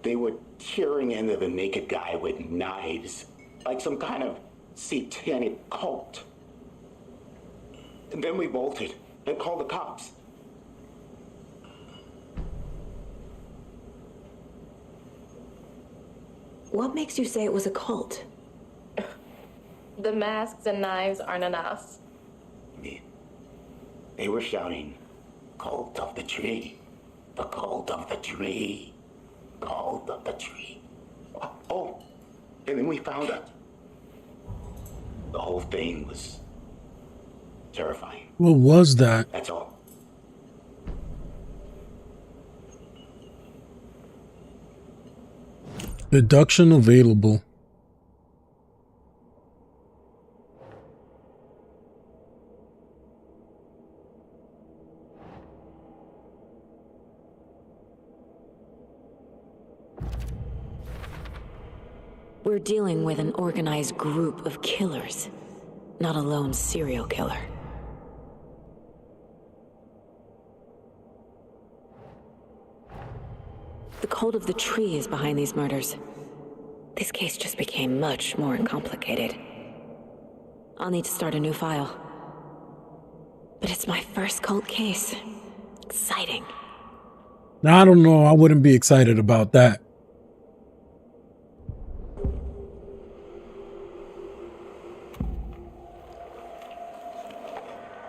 They were tearing into the naked guy with knives, like some kind of satanic cult. And then we bolted and called the cops. What makes you say it was a cult? The masks and knives aren't enough. They were shouting, "Cult of the tree, the cult of the tree, cult of the tree." Oh, and then we found it. The whole thing was terrifying. What was that? That's all. Deduction available. We're dealing with an organized group of killers, not a lone serial killer. The cult of the tree is behind these murders. This case just became much more complicated. I'll need to start a new file. But it's my first cult case. Exciting. Now, I don't know. I wouldn't be excited about that.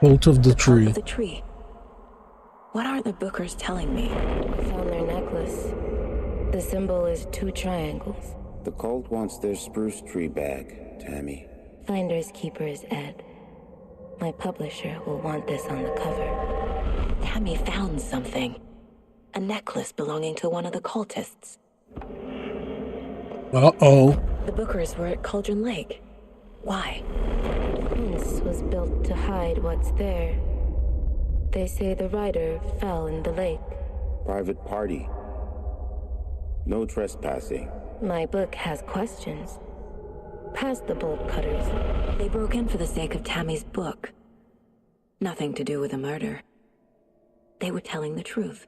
Cult of the tree. Cult of the tree. What are the Bookers telling me? Found their necklace. The symbol is 2 triangles. The cult wants their spruce tree back, Tammy. Finders keepers, Ed. My publisher will want this on the cover. Tammy found something. A necklace belonging to one of the cultists. Uh-oh. The Bookers were at Cauldron Lake. Why? The fence was built to hide what's there. They say the rider fell in the lake. Private party. No trespassing. My book has questions. Past the bolt cutters. They broke in for the sake of Tammy's book. Nothing to do with the murder. they were telling the truth.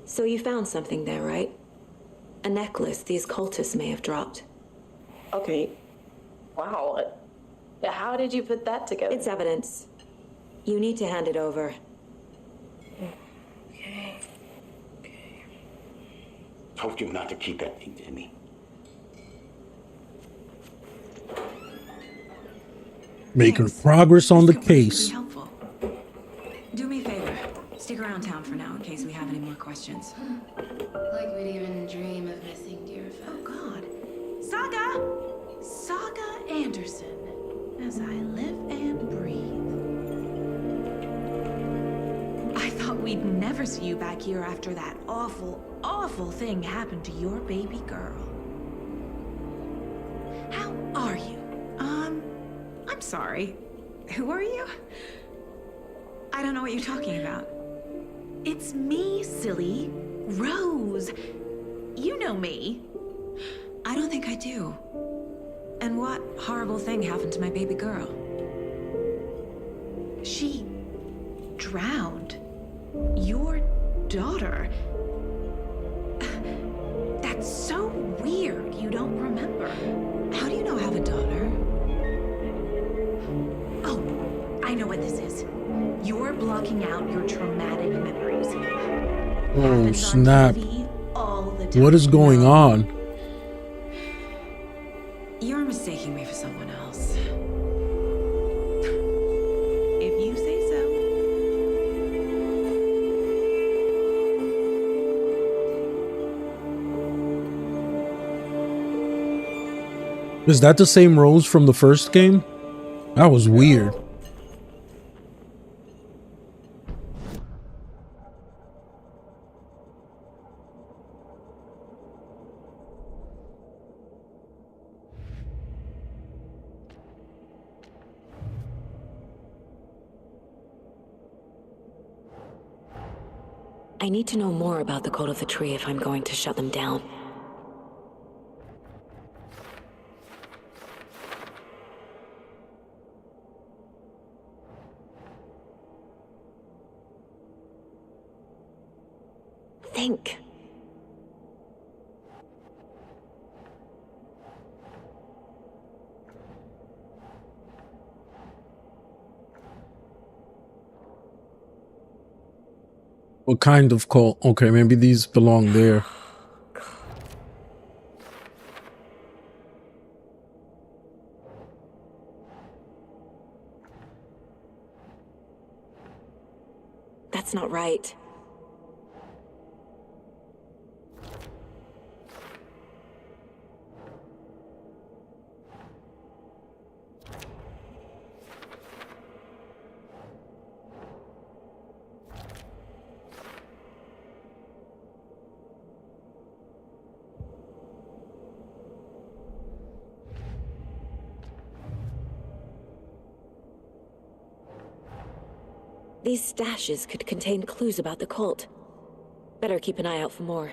So you found something there, right? A necklace these cultists may have dropped. Okay. Wow. How did you put that together? It's evidence. You need to hand it over. Okay. Told you not to keep that thing to me. Making progress on the case. Be helpful. Do me a favor. Stick around town for now in case we have any more questions. Like we'd even dream of missing dear folk. Oh, God. Saga Anderson. As I live and breathe. I thought we'd never see you back here after that awful thing happened to your baby girl. How are you? I'm sorry. Who are you? I don't know what you're talking about. It's me, silly. Rose. You know me. I don't think I do. And what horrible thing happened to my baby girl? She drowned. Your daughter. That's so weird you don't remember. How do you know I have a daughter? Oh, I know what this is. You're blocking out your traumatic memories. Oh, snap. What is going on? You're mistaking me for someone else. If you say so. Is that the same Rose from the first game? That was weird. I need to know more about the Cult of the Tree if I'm going to shut them down. Think. What kind of cult? Okay, maybe these belong there. That's not right. These stashes could contain clues about the cult. Better keep an eye out for more.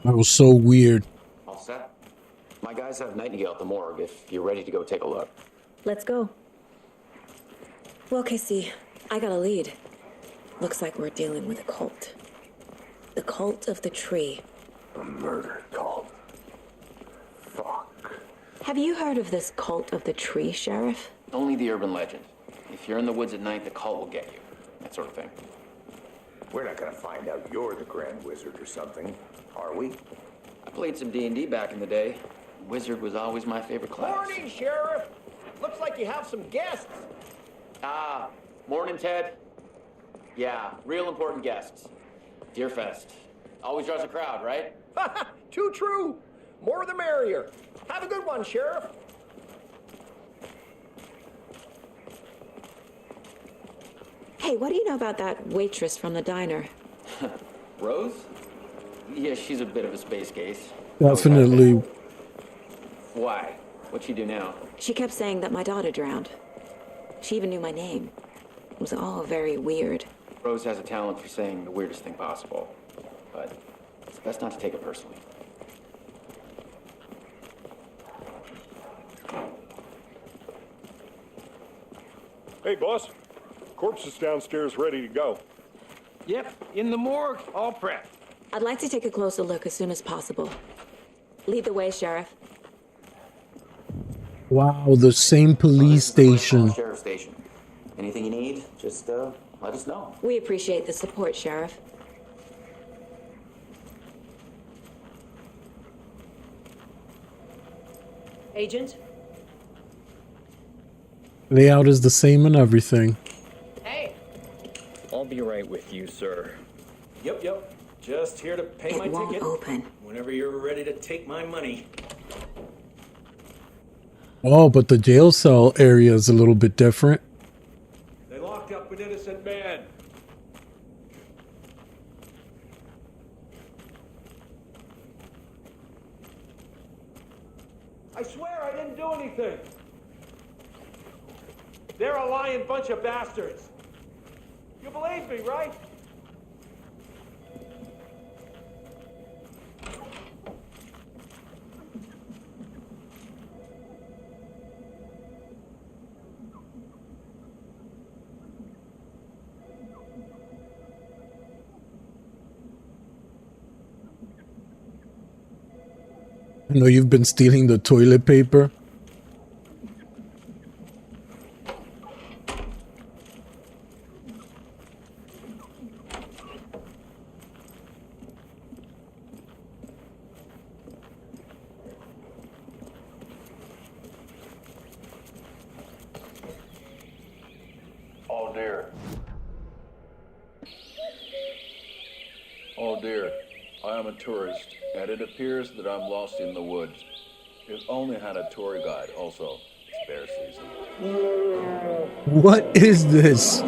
That was so weird. All set? My guys have Nightingale at the morgue if you're ready to go take a look. Let's go. Well, Casey, I got a lead. Looks like we're dealing with a cult. The Cult of the Tree. A murder cult. Fuck. Have you heard of this Cult of the Tree, Sheriff? Only the urban legend. If you're in the woods at night, the cult will get you. That sort of thing. We're not gonna find out you're the Grand Wizard or something, are we? I played some D&D back in the day. Wizard was always my favorite class. Morning, Sheriff. Looks like you have some guests. Morning, Ted. Yeah, real important guests. Deerfest. Always draws a crowd, right? Too true. More the merrier. Have a good one, Sheriff. Hey, what do you know about that waitress from the diner? Rose? Yeah, she's a bit of a space case. Definitely. Why? What'd she do now? She kept saying that my daughter drowned. She even knew my name. It was all very weird. Rose has a talent for saying the weirdest thing possible. But it's best not to take it personally. Hey, boss. Corpse is downstairs ready to go. Yep, in the morgue, all prepped. I'd like to take a closer look as soon as possible. Lead the way, Sheriff. Wow, the same police station. Sheriff station. Anything you need, just let us know. We appreciate the support, Sheriff. Agent? Layout is the same and everything. Hey! I'll be right with you, sir. Yep. Just here to pay my It won't ticket. open. Whenever you're ready to take my money. Oh, but the jail cell area is a little bit different. They locked up an innocent man. I swear I didn't do anything. They're a lying bunch of bastards. You believe me, right? I know you've been stealing the toilet paper. Oh dear. Oh dear. I am a tourist, and it appears that I'm lost in the woods. If only had a tour guide. Also, it's bear season. What is this?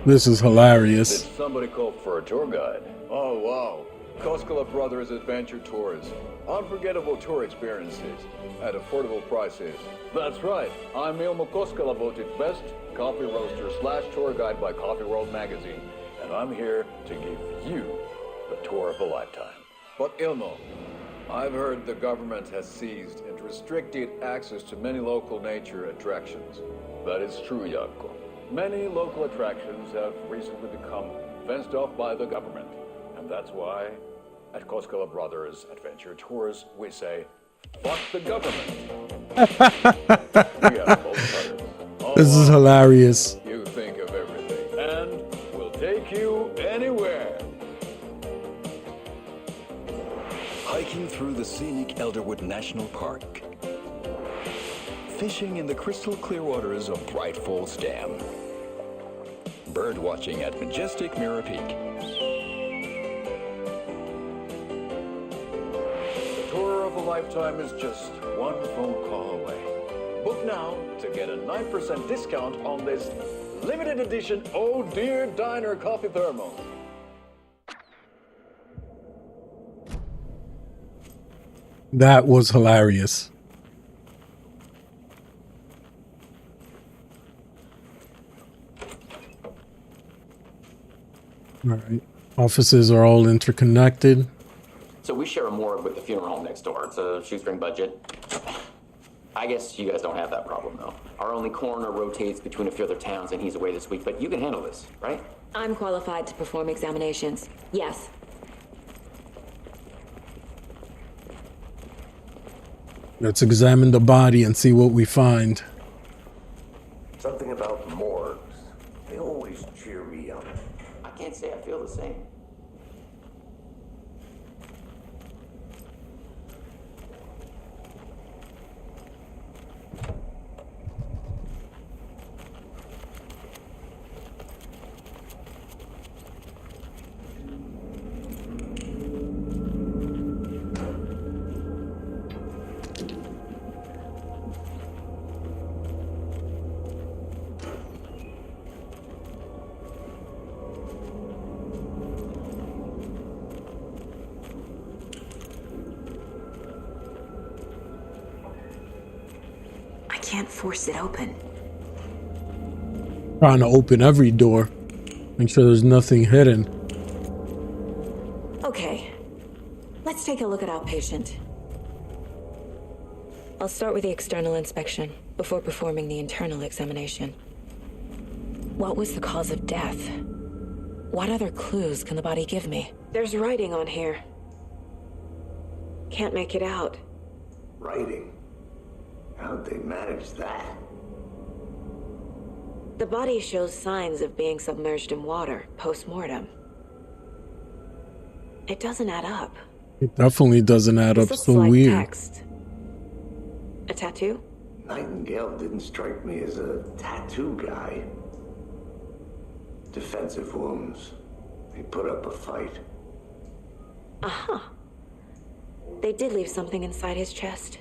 This is hilarious. Did somebody call for a tour guide? Oh wow. Koskela Brothers Adventure Tours. Unforgettable tour experiences at affordable prices. That's right. I'm Ilmo Koskela, voted best coffee roaster / tour guide by Coffee World magazine. And I'm here to give you the tour of a lifetime. But Ilmo, I've heard the government has seized and restricted access to many local nature attractions. That is true, Jaakko. Many local attractions have recently become fenced off by the government. And that's why, at Koskela Brothers Adventure Tours, we say, fuck the government. We have both sides. This is hilarious. You think of everything, and we'll take you anywhere. Hiking through the scenic Elderwood National Park. Fishing in the crystal clear waters of Bright Falls Dam. Bird watching at majestic Mirror Peak. The tour of a lifetime is just one phone call away. Book now to get a 9% discount on this limited edition Oh Dear Diner coffee thermos. That was hilarious. All right. Offices are all interconnected. So we share a morgue with the funeral home next door. It's a shoestring budget. I guess you guys don't have that problem, though. Our only coroner rotates between a few other towns, and he's away this week, but you can handle this, right? I'm qualified to perform examinations. Yes. Let's examine the body and see what we find. Something about morgues. They always cheer me up. I can't say I feel the same. Can't force it open. Trying to open every door. Make sure there's nothing hidden. Okay. Let's take a look at our patient. I'll start with the external inspection before performing the internal examination. What was the cause of death? What other clues can the body give me? There's writing on here. Can't make it out. Writing? How'd they manage that? The body shows signs of being submerged in water post-mortem. It doesn't add up. It definitely doesn't add up. So like weird. Text. A tattoo? Nightingale didn't strike me as a tattoo guy. Defensive wounds. He put up a fight. Uh-huh. They did leave something inside his chest.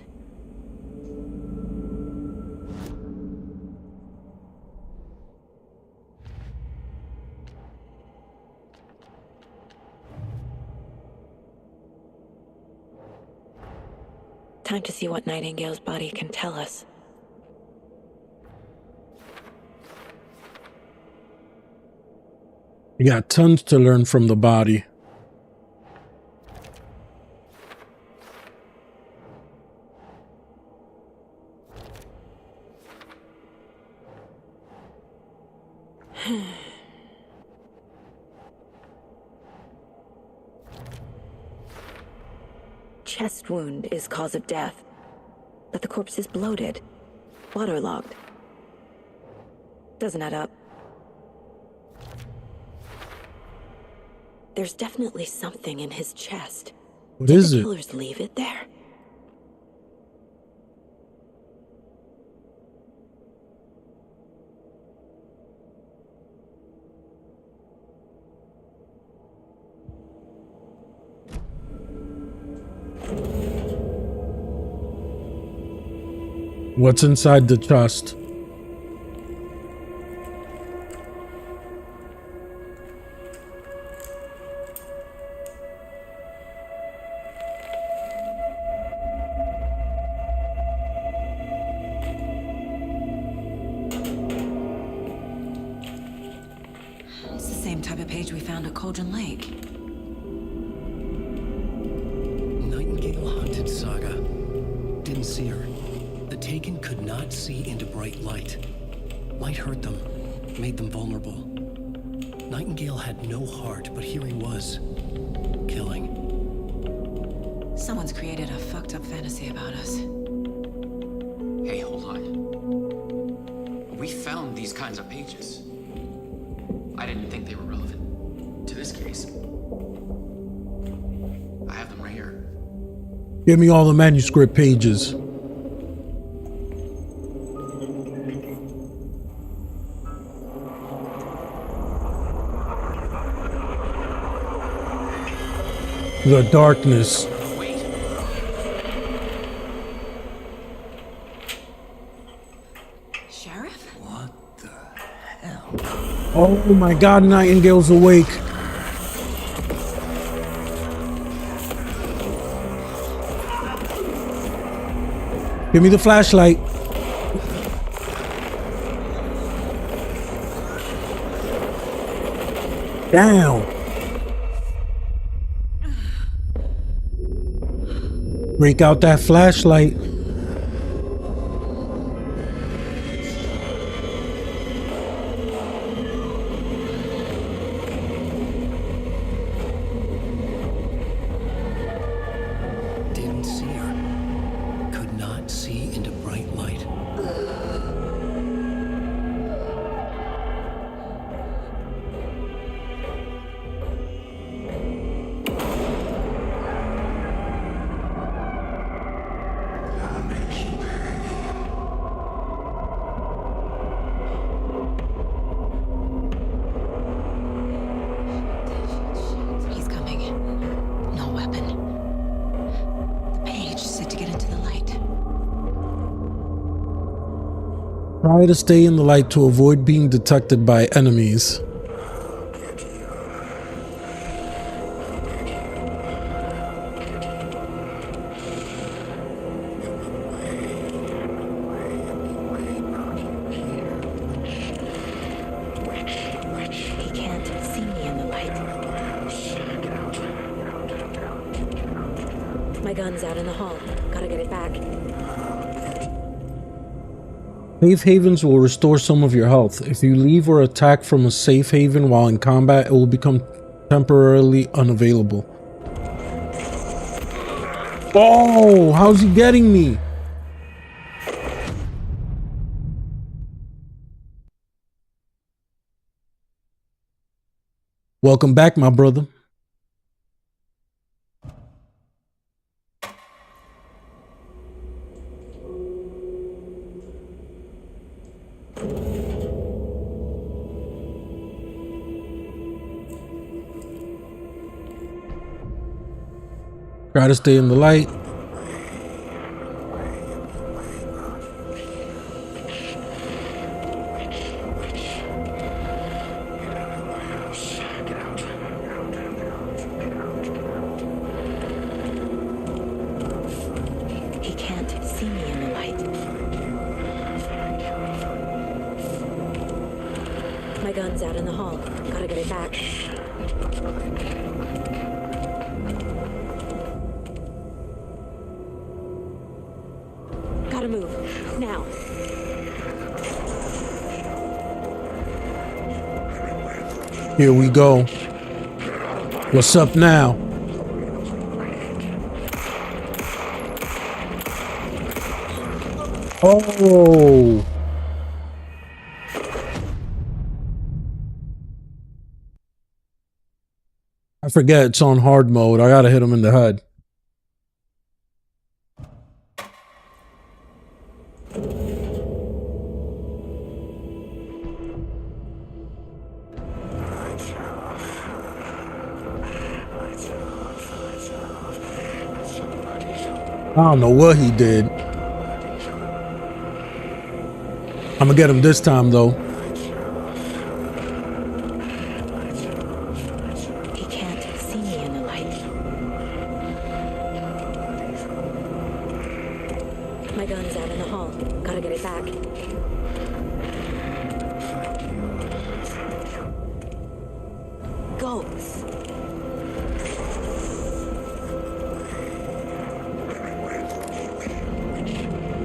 Time to see what Nightingale's body can tell us. You got tons to learn from the body. Chest wound is cause of death, but the corpse is bloated, waterlogged. Doesn't add up. There's definitely something in his chest. What is it? Did the killers leave it there? What's inside the chest? It's the same type of page we found at Cauldron Lake. Nightingale hunted Saga. Didn't see her. The Taken could not see into bright light. Light hurt them, made them vulnerable. Nightingale had no heart, but here he was, killing. Someone's created a fucked up fantasy about us. Hey, hold on. We found these kinds of pages. I didn't think they were relevant to this case. I have them right here. Give me all the manuscript pages. The darkness. Sheriff? What the hell? Oh my God, Nightingale's awake. Give me the flashlight. Down. Break out that flashlight. Didn't see her. Could not Try to stay in the light to avoid being detected by enemies. Safe havens will restore some of your health. If you leave or attack from a safe haven while in combat, it will become temporarily unavailable. Oh, how's he getting me? Welcome back, my brother. Try to stay in the light. He can't see me in the light. My gun's out in the hall. Gotta get it back. Gotta move. Now. Here we go. What's up now? Oh. I forget it's on hard mode. I gotta hit him in the head. I don't know what he did. I'm gonna get him this time, though. He can't see me in the light. My gun's out in the hall. Gotta get it back. Go.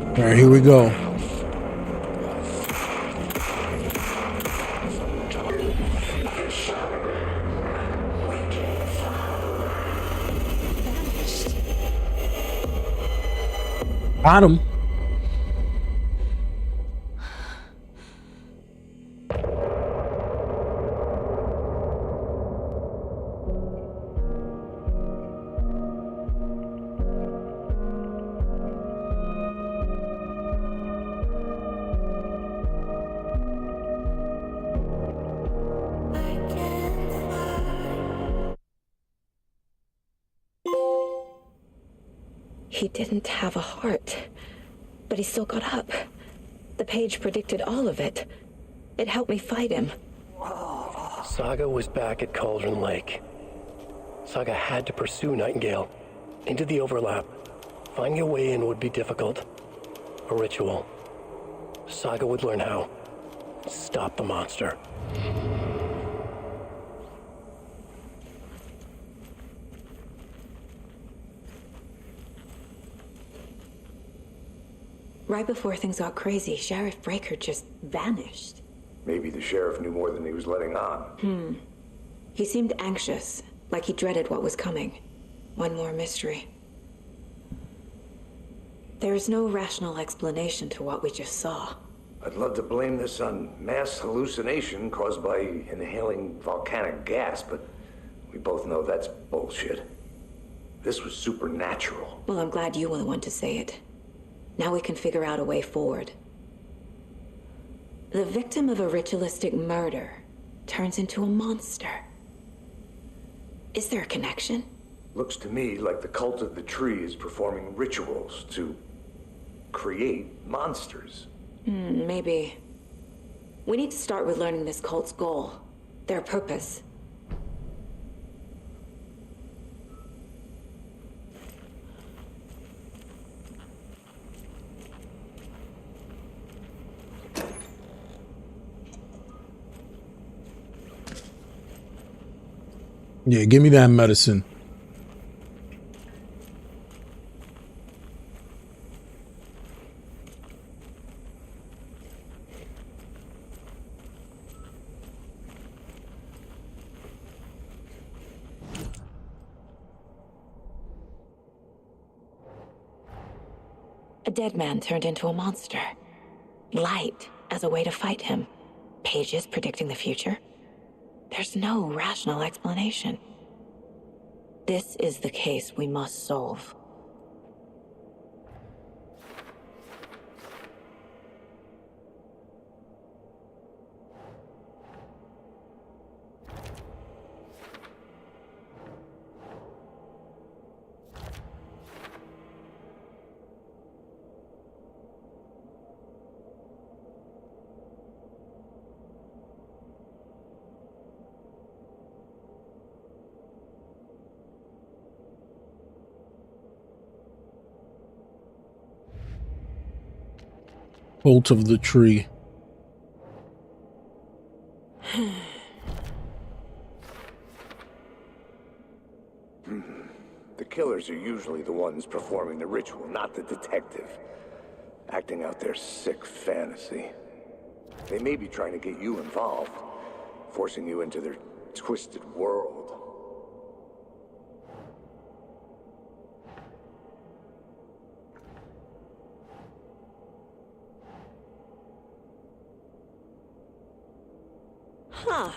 All right, here we go. Got him. He didn't have a heart, but he still got up. The page predicted all of it. It helped me fight him. Saga was back at Cauldron Lake. Saga had to pursue Nightingale into the overlap. Finding a way in would be difficult. A ritual. Saga would learn how. Stop the monster. Right before things got crazy, Sheriff Breaker just vanished. Maybe the sheriff knew more than he was letting on. He seemed anxious, like he dreaded what was coming. One more mystery. There is no rational explanation to what we just saw. I'd love to blame this on mass hallucination caused by inhaling volcanic gas, but we both know that's bullshit. This was supernatural. Well, I'm glad you were the one to say it. Now we can figure out a way forward. The victim of a ritualistic murder turns into a monster. Is there a connection? Looks to me like the cult of the tree is performing rituals to create monsters. Maybe. We need to start with learning this cult's goal. Their purpose. Yeah, give me that medicine. A dead man turned into a monster. Light as a way to fight him. Pages predicting the future. There's no rational explanation. This is the case we must solve. Bolt of the tree. The killers are usually the ones performing the ritual, not the detective. Acting out their sick fantasy. They may be trying to get you involved, forcing you into their twisted world. Huh.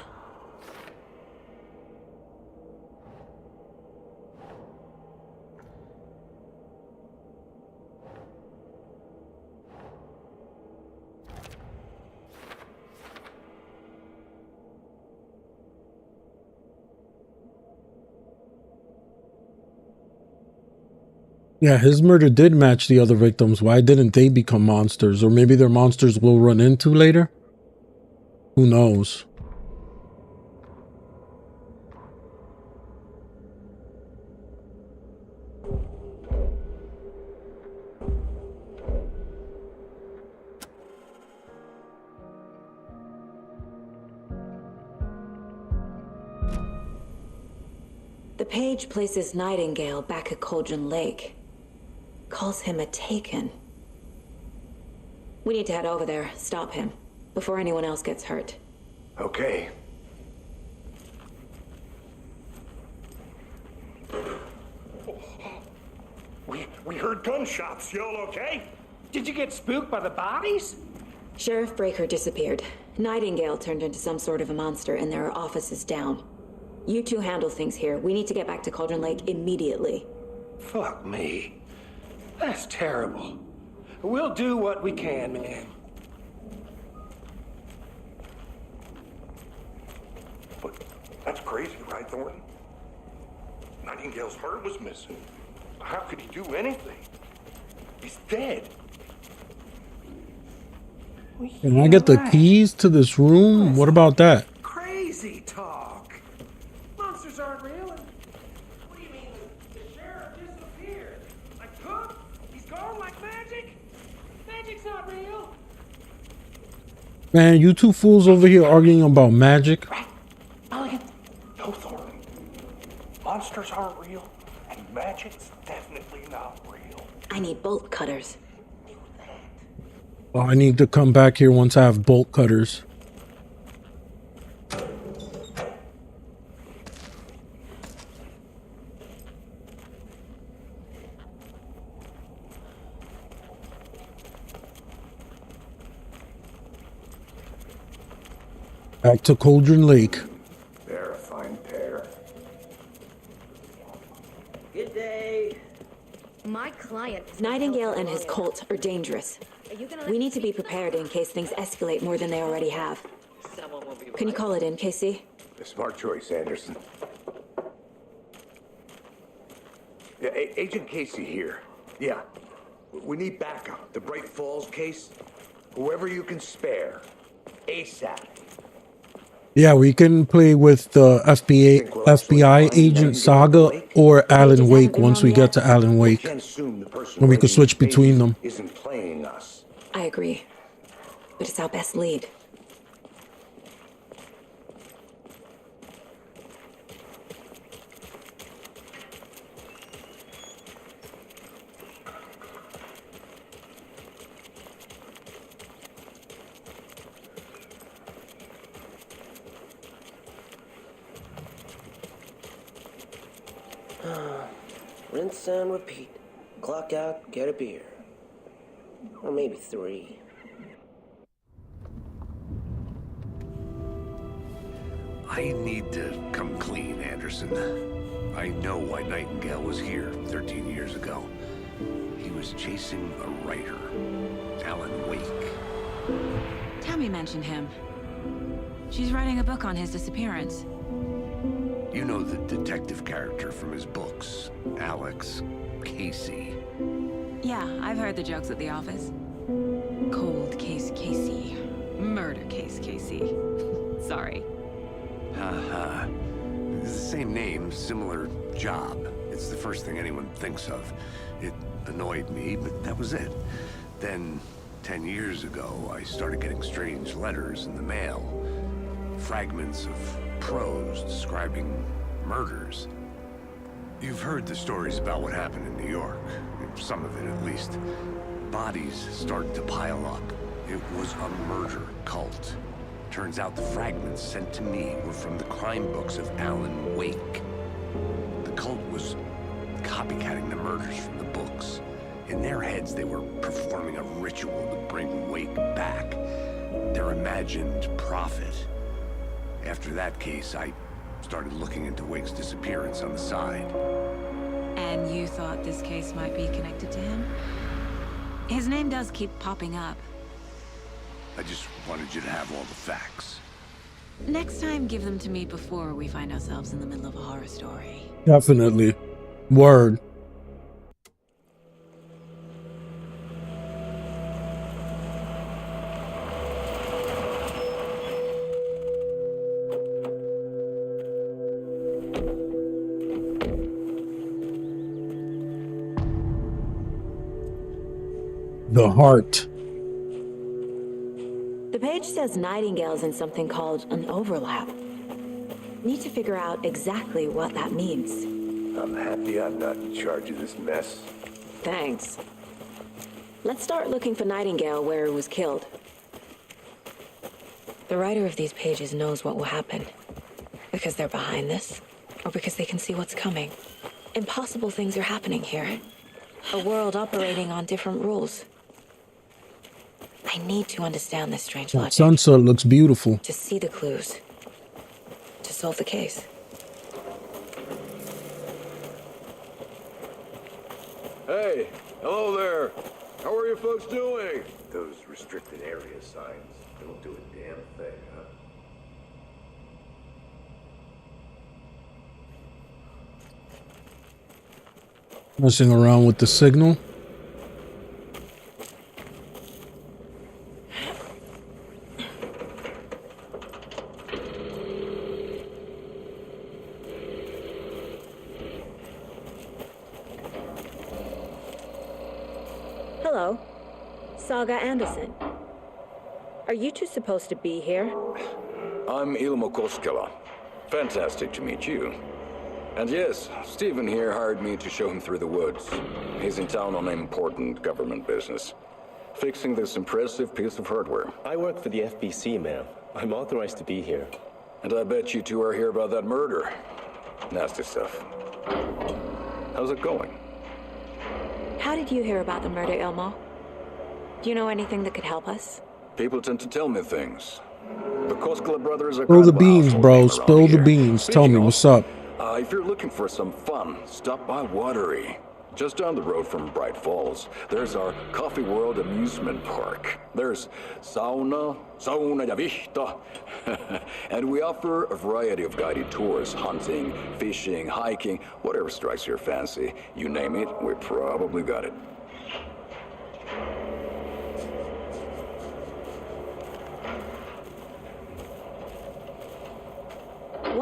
Yeah, his murder did match the other victims. Why didn't they become monsters? Or maybe they're monsters we'll run into later? Who knows? The page places Nightingale back at Cauldron Lake. Calls him a Taken. We need to head over there, stop him, before anyone else gets hurt. Okay. We heard gunshots. Y'all okay? Did you get spooked by the bodies? Sheriff Breaker disappeared. Nightingale turned into some sort of a monster, and there are offices down. You two handle things here. We need to get back to Cauldron Lake immediately. Fuck me. That's terrible. We'll do what we can, man. But that's crazy, right, Thornton? Nightingale's heart was missing. How could he do anything? He's dead. Can I get the keys to this room? What about that? Crazy talk. Monsters aren't real. And what do you mean the sheriff disappeared? Like poof? He's gone like magic? Magic's not real. Man, you two fools over here arguing about magic. No, Thornton. Monsters aren't real, and magic's definitely not real. I need bolt cutters. Well, I need to come back here once I have bolt cutters. Back to Cauldron Lake. They're a fine pair. Good day. My client. Nightingale and his cult are dangerous. We need to be prepared in case things escalate more than they already have. Can you call it in, Casey? A smart choice, Anderson. Yeah, Agent Casey here. Yeah. We need backup. The Bright Falls case? Whoever you can spare. ASAP. Yeah, we can play with the FBI agent Saga or Alan Wake once we get to Alan Wake. And we can switch between them. Isn't playing us. I agree. But it's our best lead. Rinse and repeat. Clock out, get a beer. Or maybe 3. I need to come clean, Anderson. I know why Nightingale was here 13 years ago. He was chasing a writer, Alan Wake. Tammy mentioned him. She's writing a book on his disappearance. You know the detective character from his books, Alex, Casey. Yeah, I've heard the jokes at the office. Cold case Casey. Murder case Casey. Sorry. Haha. It's the same name, similar job. It's the first thing anyone thinks of. It annoyed me, but that was it. Then, 10 years ago, I started getting strange letters in the mail. Fragments of prose describing murders. You've heard the stories about what happened in New York. Some of it, at least. Bodies started to pile up. It was a murder cult. Turns out the fragments sent to me were from the crime books of Alan Wake. The cult was copycatting the murders from the books. In their heads, they were performing a ritual to bring Wake back. Their imagined prophet. After that case, I started looking into Wake's disappearance on the side. And you thought this case might be connected to him? His name does keep popping up. I just wanted you to have all the facts. Next time, give them to me before we find ourselves in the middle of a horror story. Definitely. Word. The heart. The page says Nightingale's in something called an overlap. Need to figure out exactly what that means. I'm happy I'm not in charge of this mess. Thanks. Let's start looking for Nightingale where he was killed. The writer of these pages knows what will happen. Because they're behind this, or because they can see what's coming. Impossible things are happening here. A world operating on different rules. I need to understand this strange logic. Sunset looks beautiful. To see the clues. To solve the case. Hey, hello there. How are you folks doing? Those restricted area signs don't do a damn thing, huh? Messing around with the signal. Hello. Saga Anderson. Are you two supposed to be here? I'm Ilmo Koskela. Fantastic to meet you. And yes, Stephen here hired me to show him through the woods. He's in town on important government business. Fixing this impressive piece of hardware. I work for the FBC, ma'am. I'm authorized to be here. And I bet you two are here about that murder. Nasty stuff. How's it going? How did you hear about the murder, Ilmo? Do you know anything that could help us? People tend to tell me things. The Koskela brothers are Spill the beans, bro. Spill the beans. Tell me what's up. If you're looking for some fun, stop by Watery. Just down the road from Bright Falls, there's our Coffee World amusement park. There's sauna ja vihta. And we offer a variety of guided tours, hunting, fishing, hiking, whatever strikes your fancy. You name it, we probably got it.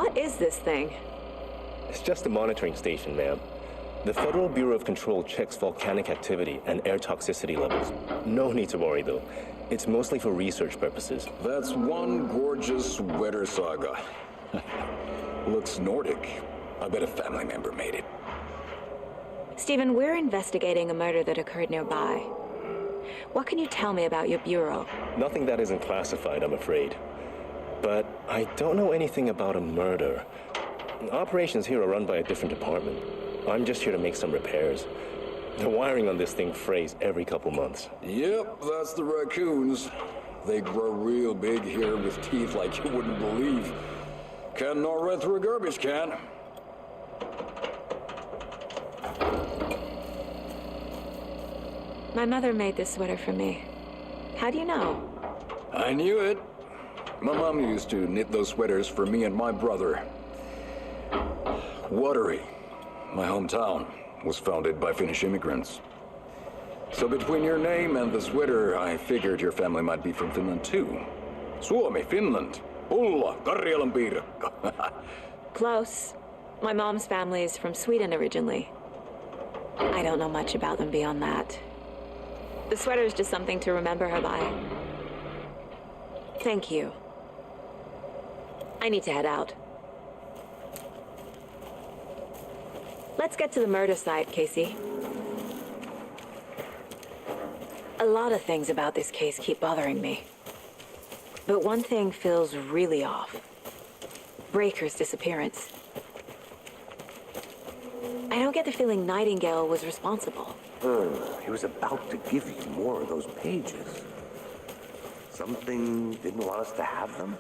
What is this thing? It's just a monitoring station, ma'am. The Federal Bureau of Control checks volcanic activity and air toxicity levels. No need to worry, though. It's mostly for research purposes. That's one gorgeous sweater saga. Looks Nordic. I bet a family member made it. Stephen, we're investigating a murder that occurred nearby. What can you tell me about your bureau? Nothing that isn't classified, I'm afraid. But I don't know anything about a murder. Operations here are run by a different department. I'm just here to make some repairs. The wiring on this thing frays every couple months. Yep, that's the raccoons. They grow real big here with teeth like you wouldn't believe. Can't gnaw right through a garbage can. My mother made this sweater for me. How do you know? I knew it. My mom used to knit those sweaters for me and my brother. Watery, my hometown, was founded by Finnish immigrants. So between your name and the sweater, I figured your family might be from Finland too. Suomi, Finland. Ulla, Karjalan piirakka. Close. My mom's family is from Sweden originally. I don't know much about them beyond that. The sweater is just something to remember her by. Thank you. I need to head out. Let's get to the murder site, Casey. A lot of things about this case keep bothering me. But one thing feels really off. Breaker's disappearance. I don't get the feeling Nightingale was responsible. He was about to give you more of those pages. Something didn't want us to have them?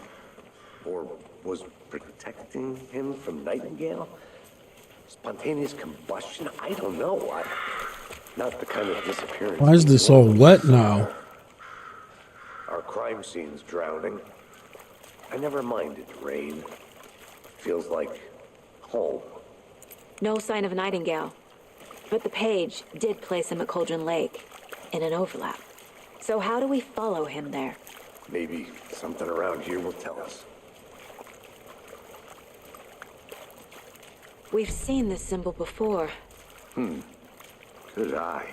Or was protecting him from Nightingale? Spontaneous combustion? I don't know. Not the kind of disappearance. Why is this all wet now? Our crime scene's drowning. I never minded rain. Feels like home. No sign of Nightingale. But the page did place him at Cauldron Lake, in an overlap. So how do we follow him there? Maybe something around here will tell us. We've seen this symbol before. Good eye.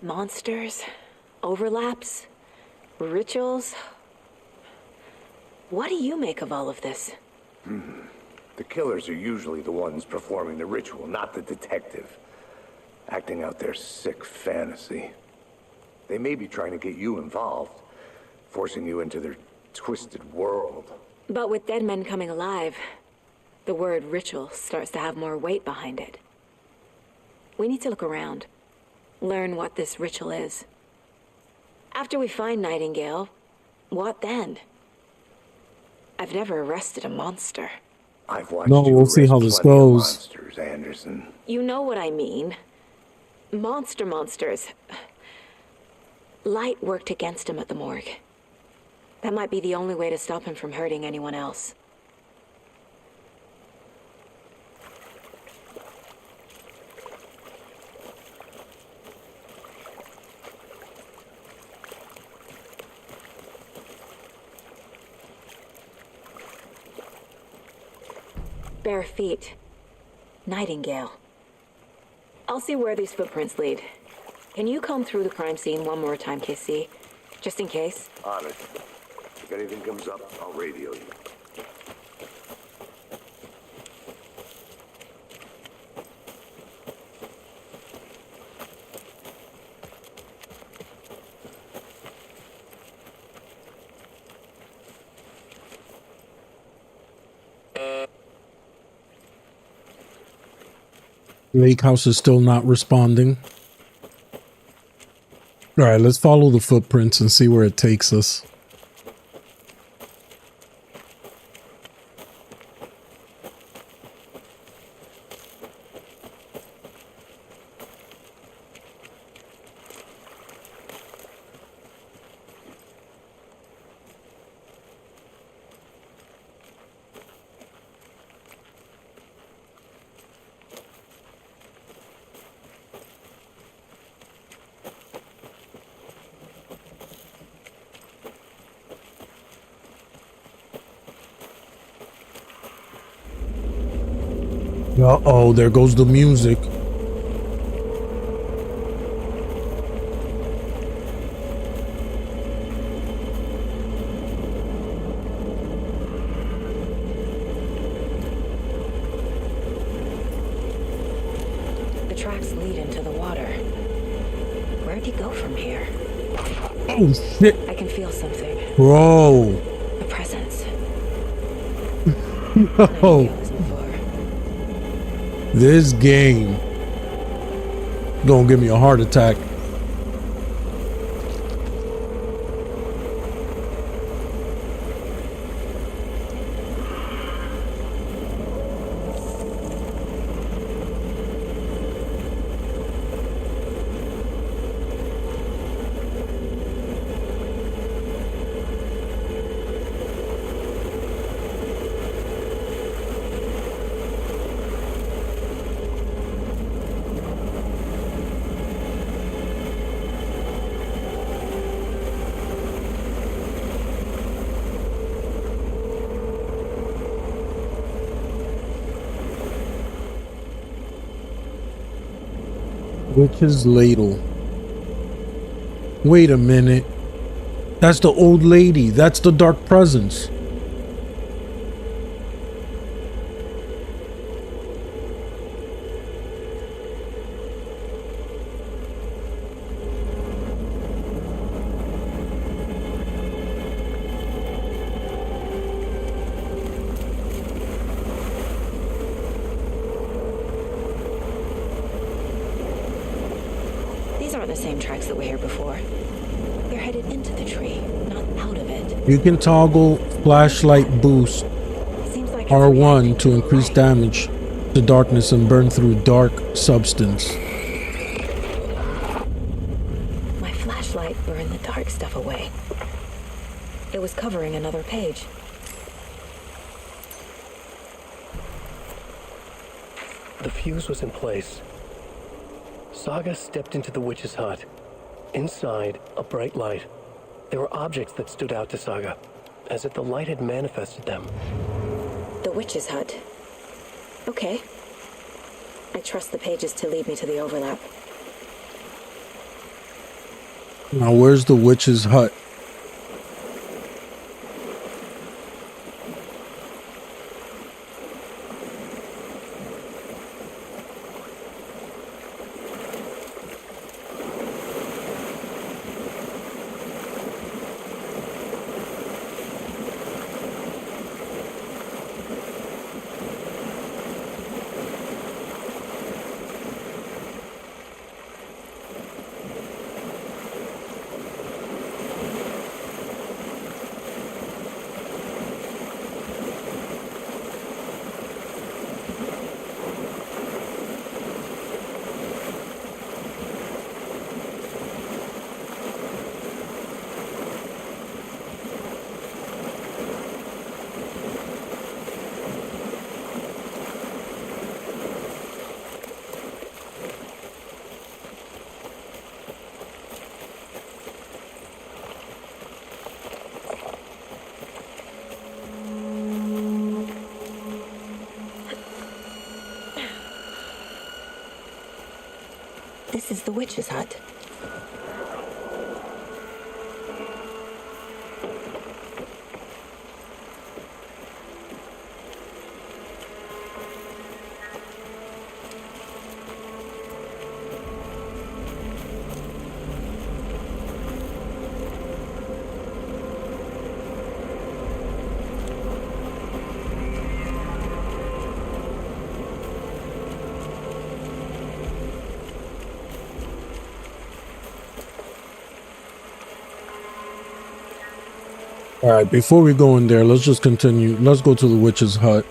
Monsters, overlaps, rituals. What do you make of all of this? The killers are usually the ones performing the ritual, not the detective. Acting out their sick fantasy. They may be trying to get you involved, forcing you into their twisted world. But with dead men coming alive, the word ritual starts to have more weight behind it. We need to look around, learn what this ritual is. After we find Nightingale, what then? I've never arrested a monster. I've watched No, you we'll see arrest how this plenty of goes. Monsters, Anderson. You know what I mean. Monsters. Light worked against him at the morgue. That might be the only way to stop him from hurting anyone else. Bare feet. Nightingale. I'll see where these footprints lead. Can you comb through the crime scene one more time, KC? Just in case? On it. If anything comes up, I'll radio you. Lake House is still not responding. All right, let's follow the footprints and see where it takes us. Uh-oh, there goes the music. The tracks lead into the water. Where'd he go from here? Oh, shit. I can feel something. Bro. A presence. No. This game gonna give me a heart attack. Witch's ladle. Wait a minute. That's the old lady. That's the dark presence. These aren't the same tracks that were here before. They're headed into the tree, not out of it. You can toggle flashlight boost R1 to increase damage to darkness and burn through dark substance. My flashlight burned the dark stuff away. It was covering another page. The fuse was in place. Saga stepped into the witch's hut. Inside, a bright light. There were objects that stood out to Saga, as if the light had manifested them. The witch's hut. Okay. I trust the pages to lead me to the overlap. Now, where's the witch's hut? This is the witch's hut. All right, before we go in there, let's just continue. Let's go to the witch's hut.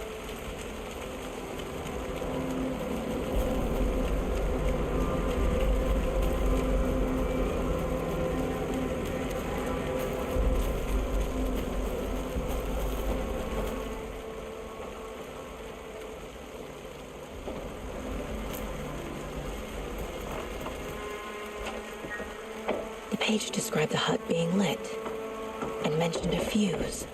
The page described the hut being lit and mentioned a fuse.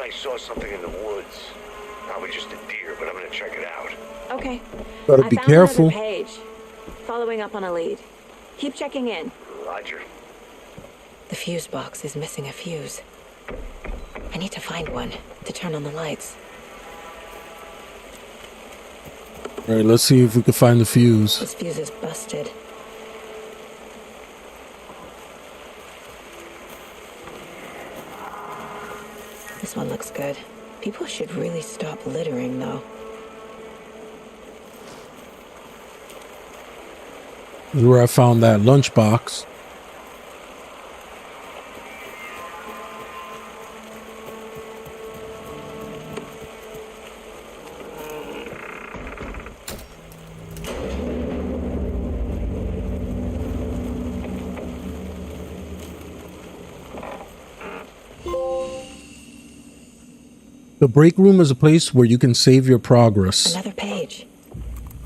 I saw something in the woods. Probably just a deer, but I'm gonna check it out. Okay. Gotta be careful. I found another page. Following up on a lead. Keep checking in. Roger. The fuse box is missing a fuse. I need to find one to turn on the lights. All right, let's see if we can find the fuse. This fuse is busted. This one looks good. People should really stop littering, though. This is where I found that lunchbox. The break room is a place where you can save your progress. Another page.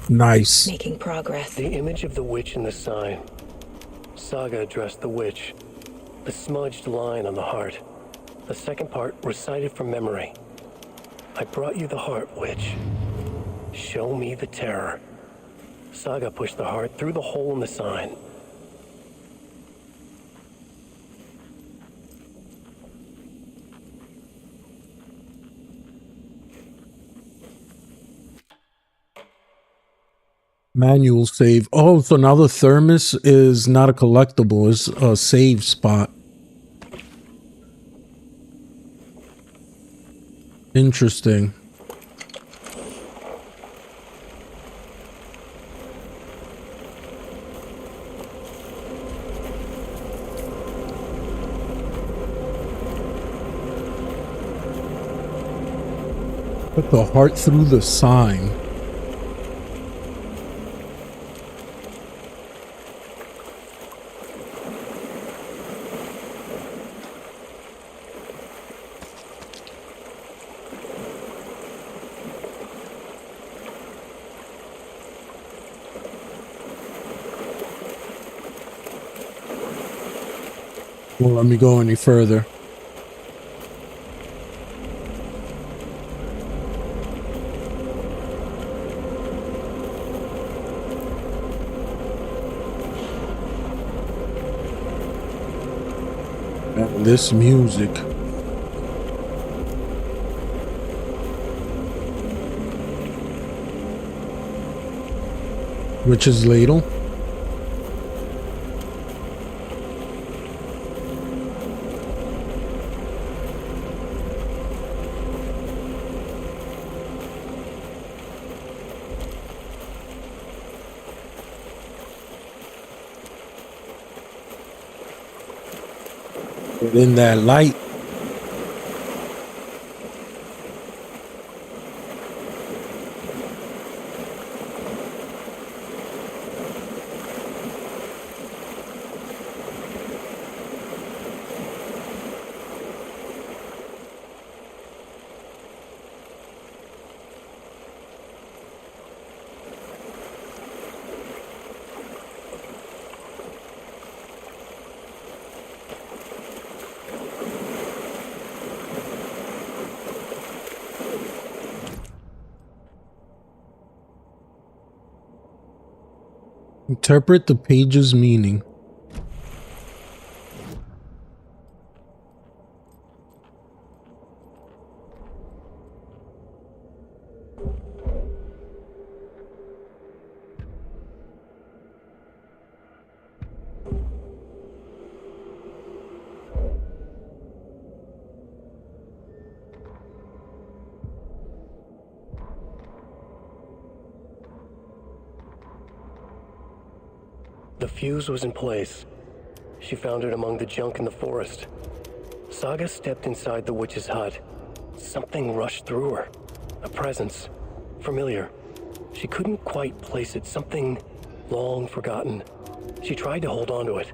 Nice. Making progress. The image of the witch in the sign. Saga addressed the witch. The smudged line on the heart. The second part recited from memory. I brought you the heart, witch. Show me the terror. Saga pushed the heart through the hole in the sign. Manual save. Oh, so now the thermos is not a collectible, it's a save spot. Interesting. Put the heart through the sign. Won't let me go any further. And this music. Witch's ladle. In that light. Interpret the page's meaning. The fuse was in place. She found it among the junk in the forest. Saga stepped inside the witch's hut. Something rushed through her. A presence. Familiar. She couldn't quite place it. Something long forgotten. She tried to hold on to it,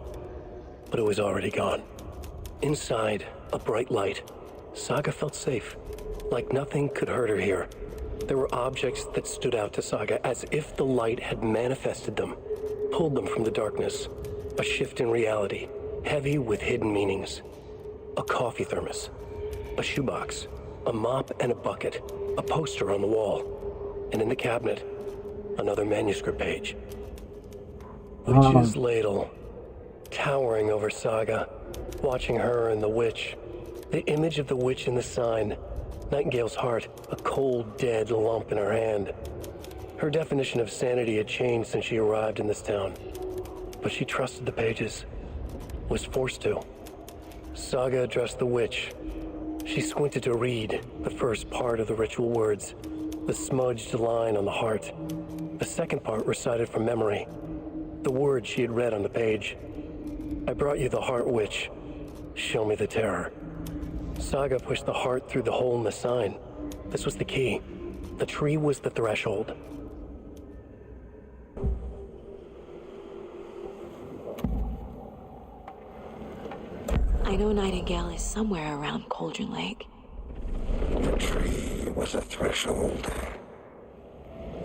but it was already gone. Inside, a bright light. Saga felt safe. Like nothing could hurt her here. There were objects that stood out to Saga as if the light had manifested them. Pulled them from the darkness. A shift in reality, heavy with hidden meanings. A coffee thermos. A shoebox. a mop and a bucket, a poster on the wall, and in the cabinet, another manuscript page. Witch's ladle, towering over Saga, watching her and the witch. The image of the witch in the sign, Nightingale's heart, a cold, dead lump in her hand. Her definition of sanity had changed since she arrived in this town, but she trusted the pages, was forced to. Saga addressed the witch. She squinted to read the first part of the ritual words, the smudged line on the heart. The second part recited from memory, the words she had read on the page. I brought you the heart, witch. Show me the terror. Saga pushed the heart through the hole in the sign. This was the key. The tree was the threshold. I know Nightingale is somewhere around Cauldron Lake. The tree was a threshold.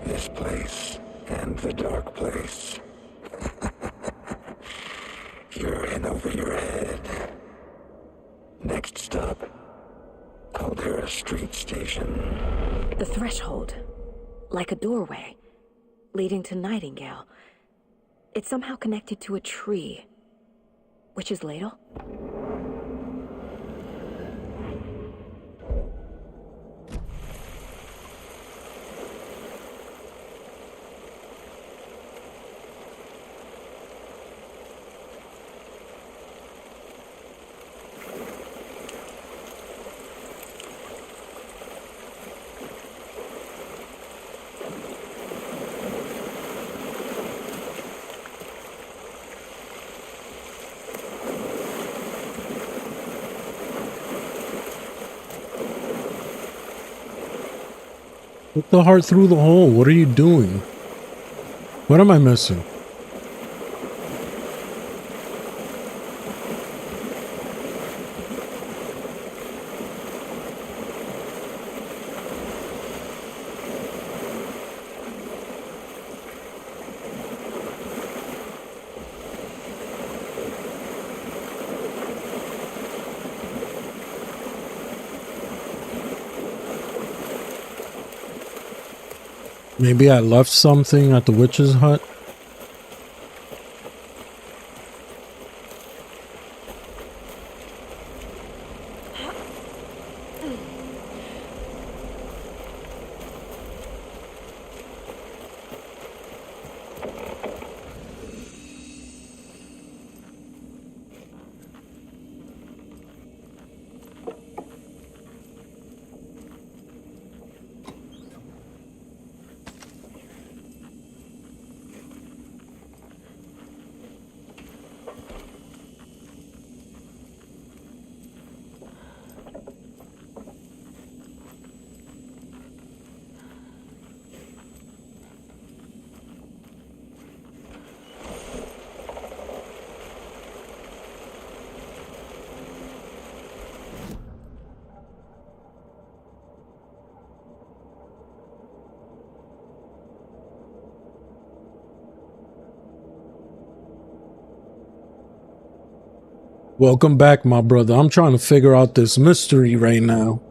This place and the dark place. You're in over your head. Next stop, Caldera Street Station. The threshold, like a doorway, leading to Nightingale. It's somehow connected to a tree. Witch's ladle? Put the heart through the hole. What are you doing? What am I missing? Maybe I left something at the witch's hut. Welcome back, my brother. I'm trying to figure out this mystery right now.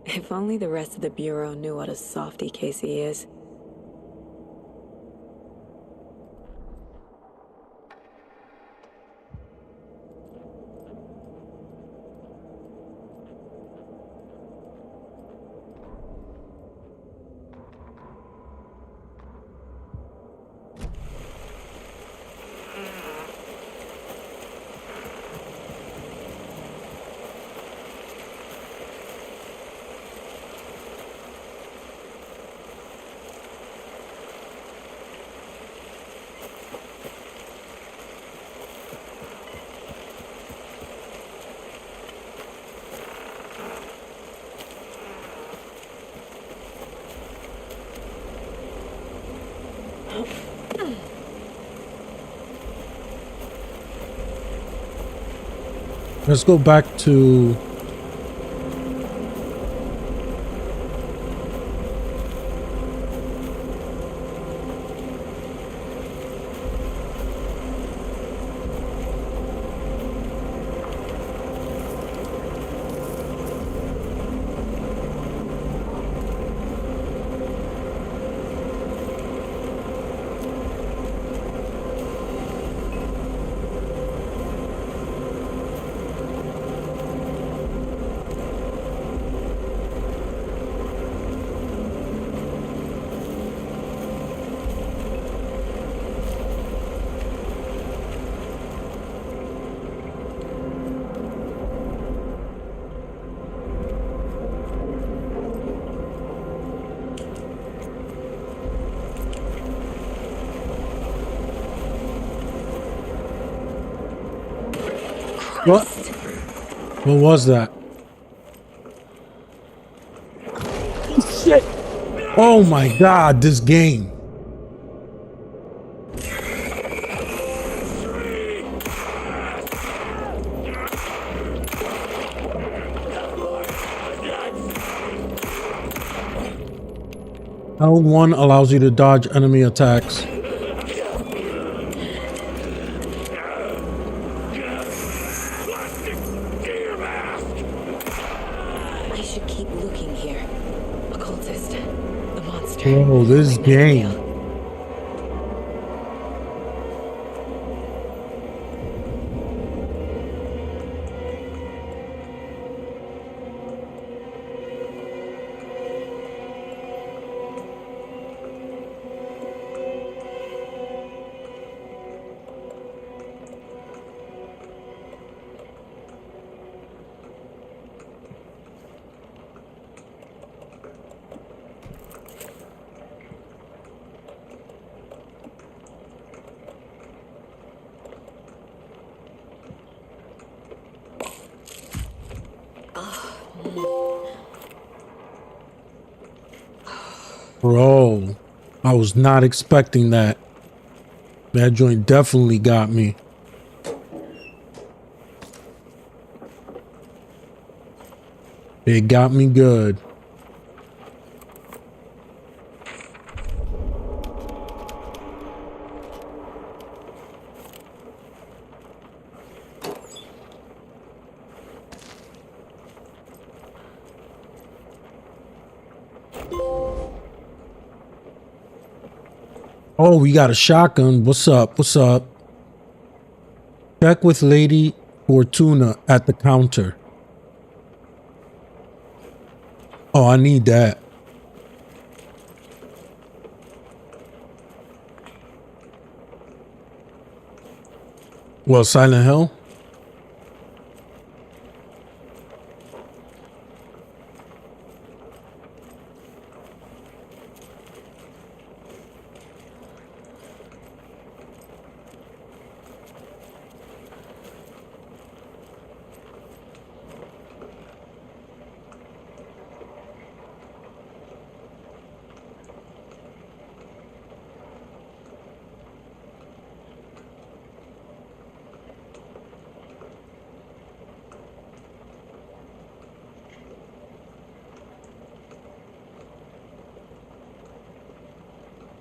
If only the rest of the Bureau knew what a softy Casey is. Let's go back to... What? What was that? Shit! Oh my god, this game. L1 allows you to dodge enemy attacks. Oh, this game. Bro, I was not expecting that. That joint definitely got me. It got me good. Oh, we got a shotgun. What's up? What's up? Check with Lady Fortuna at the counter. Oh, I need that. Well, Silent Hill?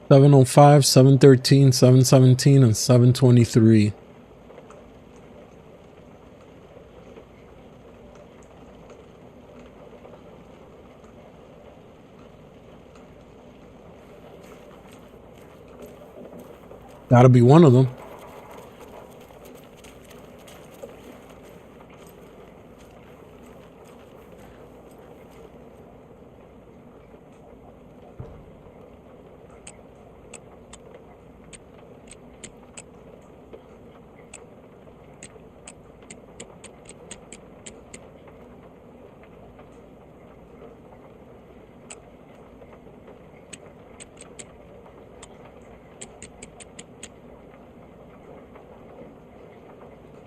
$705, $713, $717, and $723. Gotta be one of them.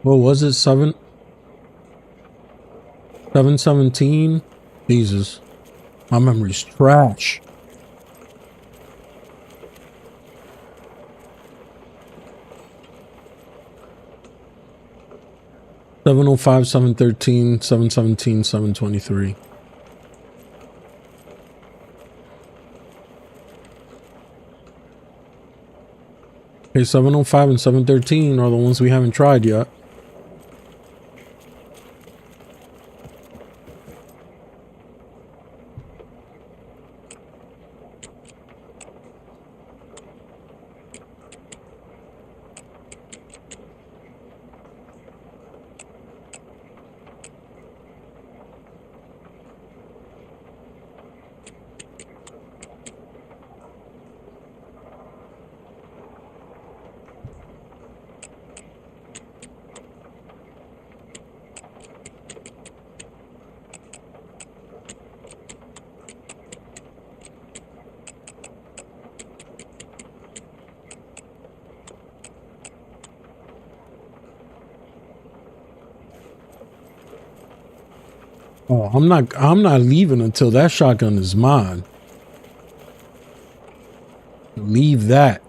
What was it? 717? Jesus. My memory's trash. 705, 713, 717, 723. Okay, 705 and 713 are the ones we haven't tried yet. Oh, I'm not leaving until that shotgun is mine. Leave that.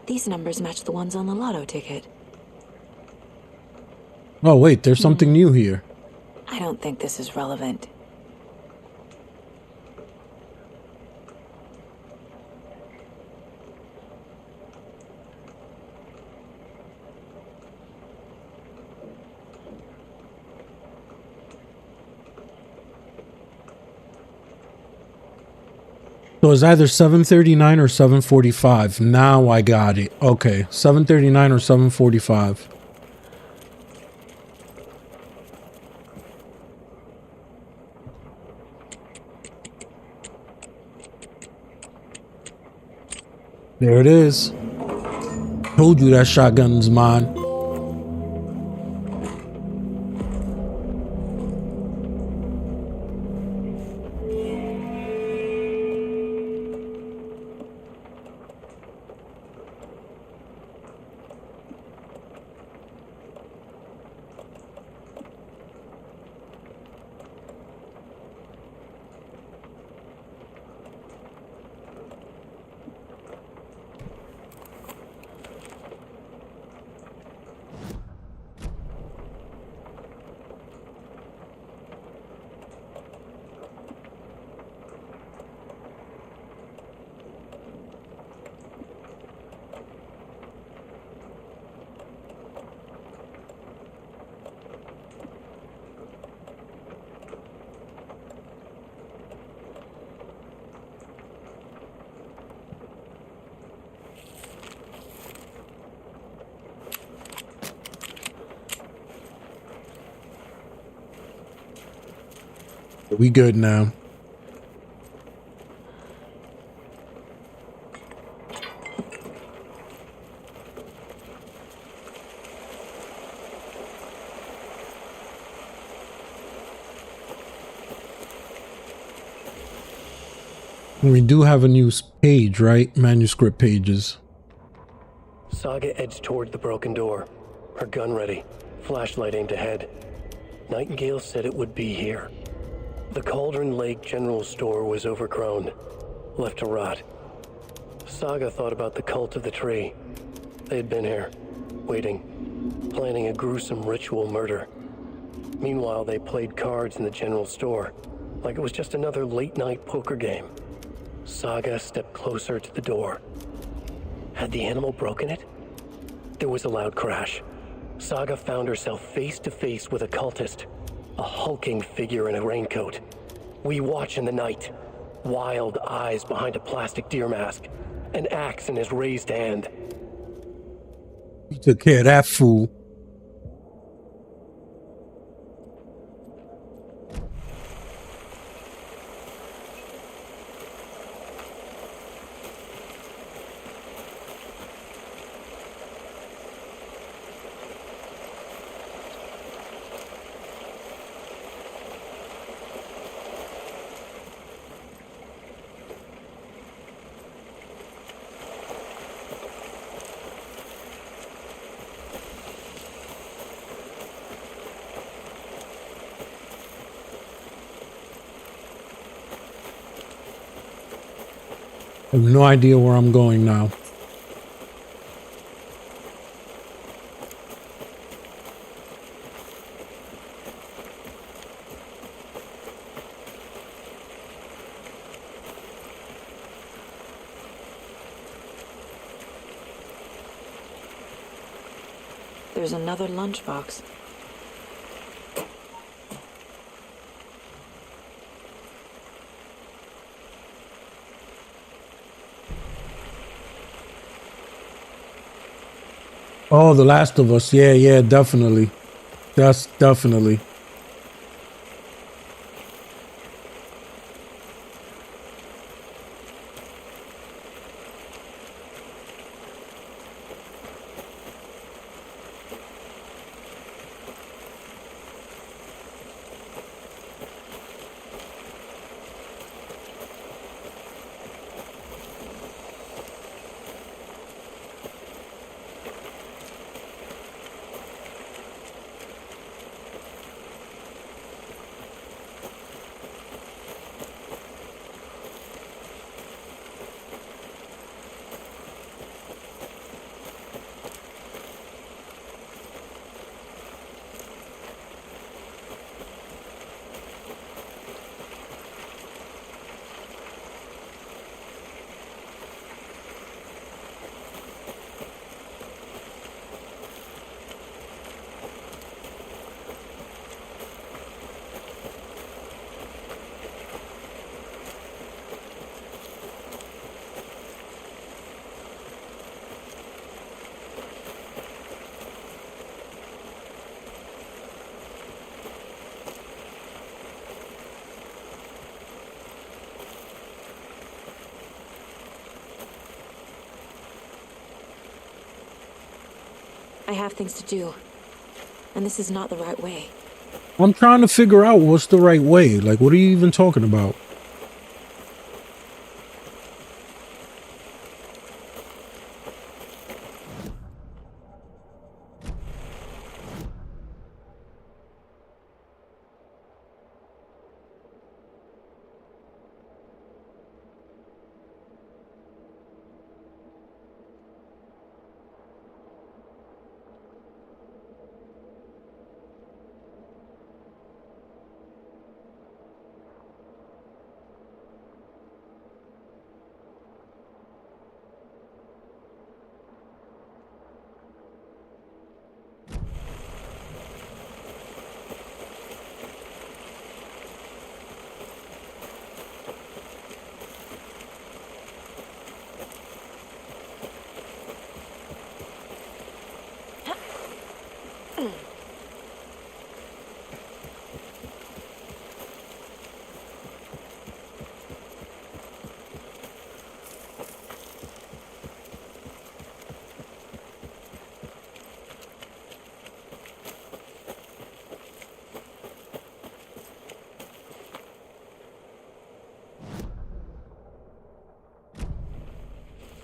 These numbers match the ones on the lotto ticket. Oh, wait, there's something new here. I don't think this is relevant. So it's either 739 or 745. Now I got it. Okay, 739 or 745. There it is. Told you that shotgun's mine. We good now. We do have a new page, right? Manuscript pages. Saga edged toward the broken door, her gun ready, flashlight aimed ahead. Nightingale said it would be here. The Cauldron Lake General Store was overgrown, left to rot. Saga thought about the cult of the tree. They had been here, waiting, planning a gruesome ritual murder. Meanwhile, they played cards in the general store, like it was just another late-night poker game. Saga stepped closer to the door. Had the animal broken it? There was a loud crash. Saga found herself face to face with a cultist, a hulking figure in a raincoat. We watch in the night, wild eyes behind a plastic deer mask, an axe in his raised hand. He took care of that fool. I have no idea where I'm going now. there's another lunchbox. Oh, The Last of Us. Yeah, yeah, definitely. That's definitely. I have things to do, and this is not the right way. I'm trying to figure out what's the right way. Like, what are you even talking about?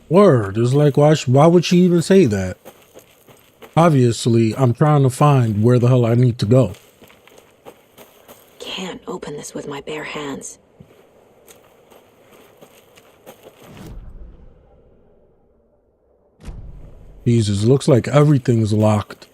Word. It's like, why would she even say that? Obviously, I'm trying to find where the hell I need to go. Can't open this with my bare hands. Jesus, looks like everything's locked.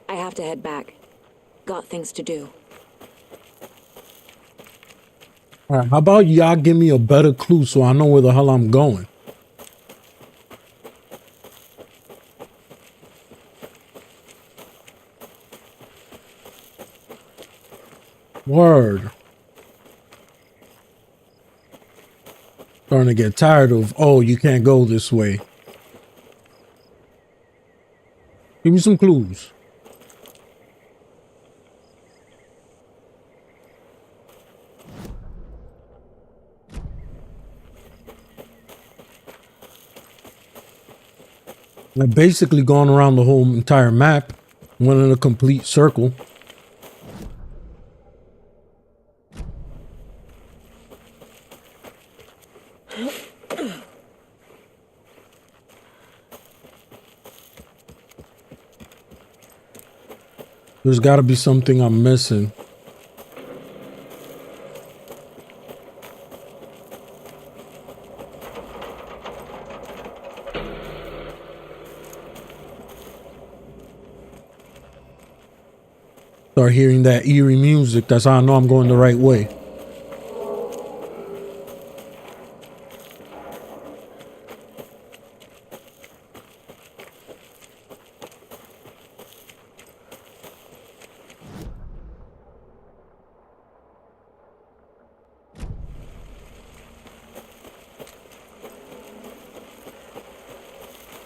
I have to head back. got things to do. All right, how about y'all give me a better clue so I know where the hell I'm going? Word. Starting to get tired of, oh, you can't go this way. Give me some clues. I've basically gone around the whole entire map, went in a complete circle. There's got to be something I'm missing. Start hearing that eerie music. That's how I know I'm going the right way.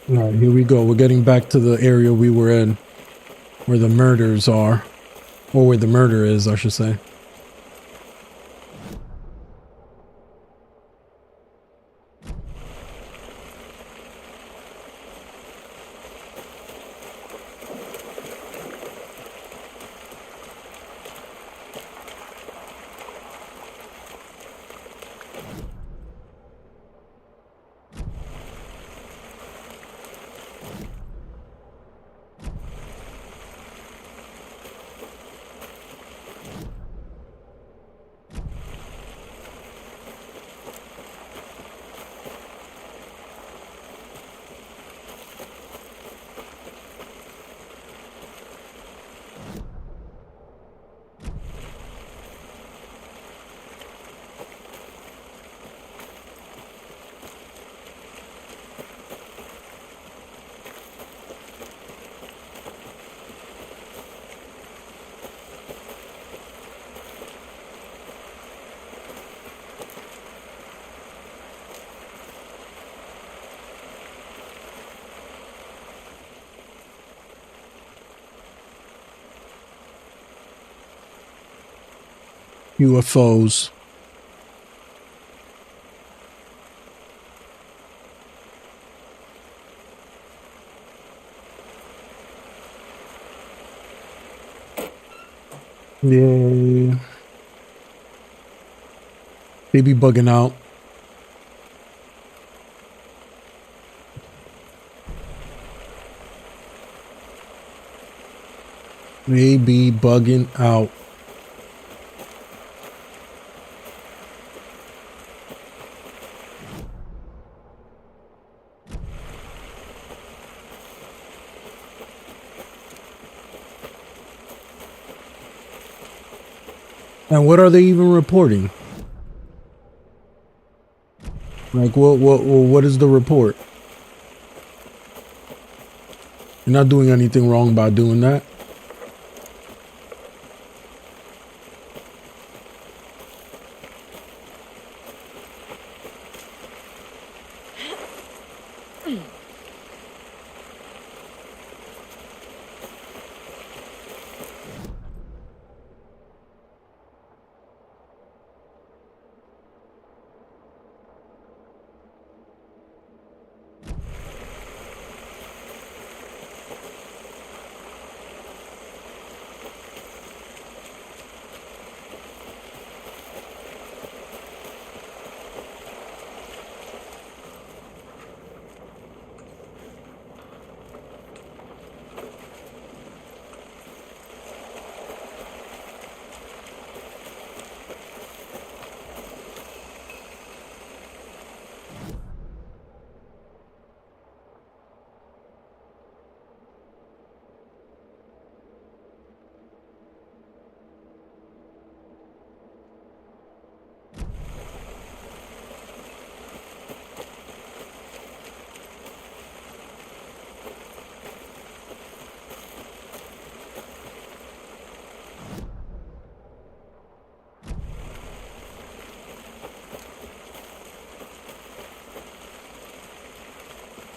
All right, here we go. We're getting back to the area we were in, where the murders are. Or where the murder is, I should say. UFOs. Yeah. They be bugging out. They be bugging out. And what are they even reporting? Like, what is the report? You're not doing anything wrong by doing that.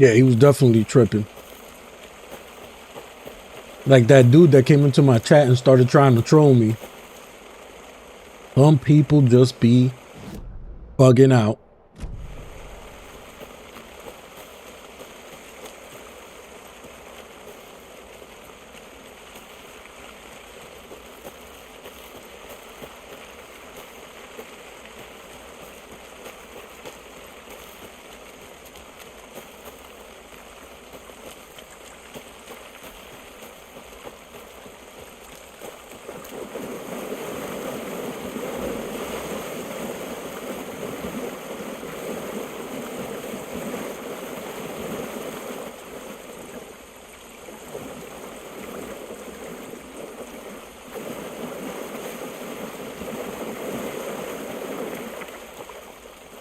Yeah, he was definitely tripping. Like that dude that came into my chat and started trying to troll me. Some people just be bugging out.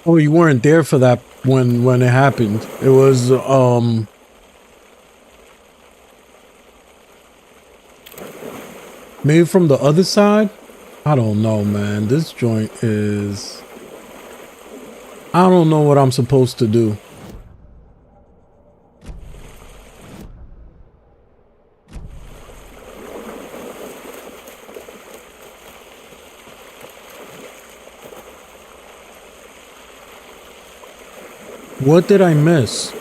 Oh, you weren't there for that when it happened. It was maybe from the other side? I don't know, man. This joint is, I don't know what I'm supposed to do. What did I miss?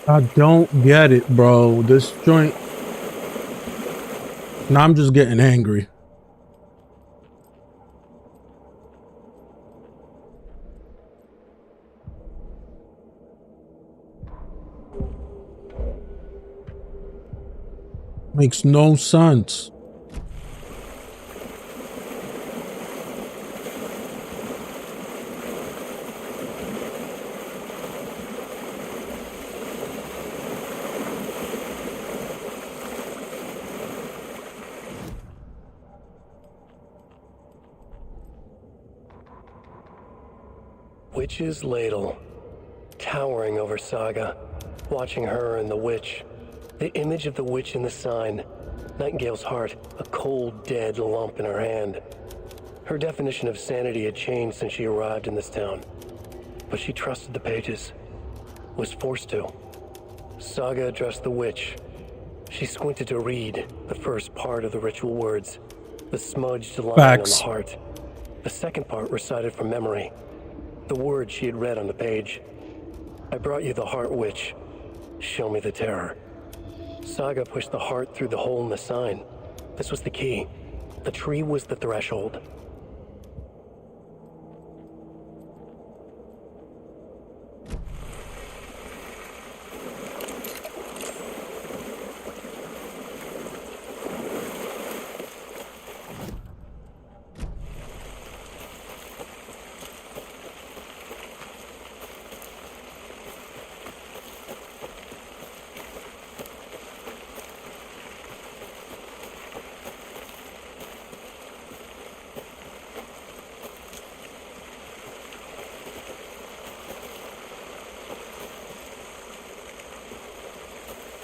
I don't get it, bro. This joint. Now I'm just getting angry. Makes no sense. Witch's ladle, towering over Saga, watching her and the witch. The image of the witch in the sign, Nightingale's heart, a cold, dead lump in her hand. Her definition of sanity had changed since she arrived in this town, but she trusted the pages, was forced to. Saga addressed the witch. She squinted to read the first part of the ritual words, the smudged line on the heart. The second part recited from memory, the words she had read on the page. I brought you the heart, witch. Show me the terror. Saga pushed the heart through the hole in the sign. This was the key. The tree was the threshold.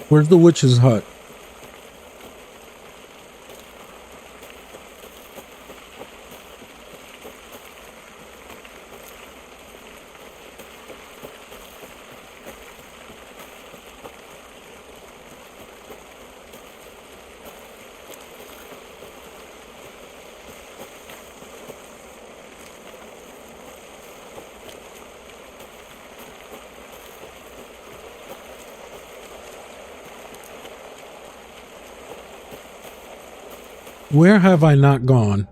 Where's the witch's hut? Where have I not gone?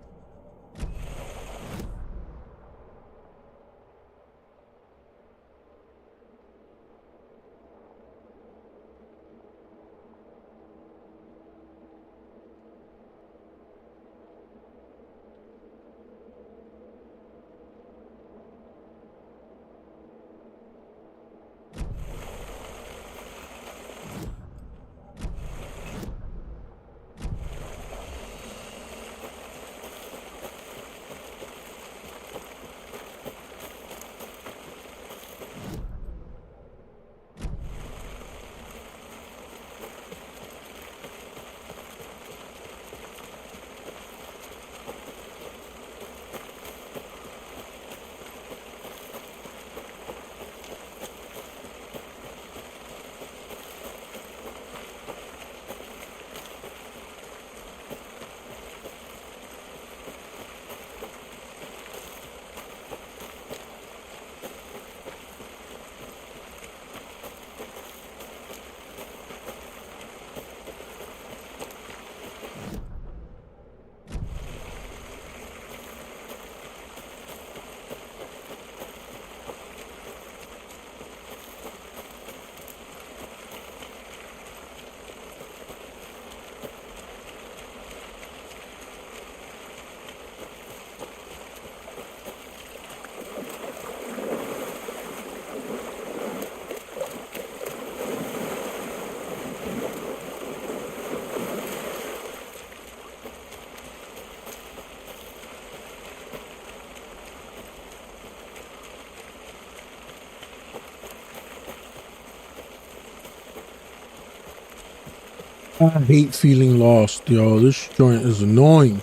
I hate feeling lost, yo. This joint is annoying.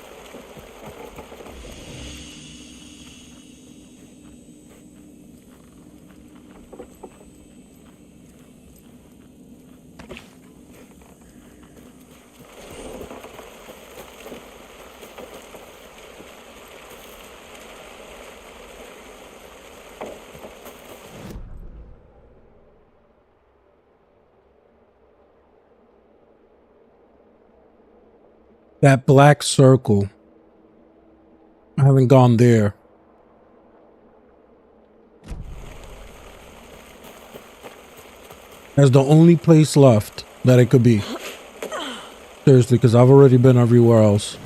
That black circle. I haven't gone there. That's the only place left that it could be. Seriously, because I've already been everywhere else.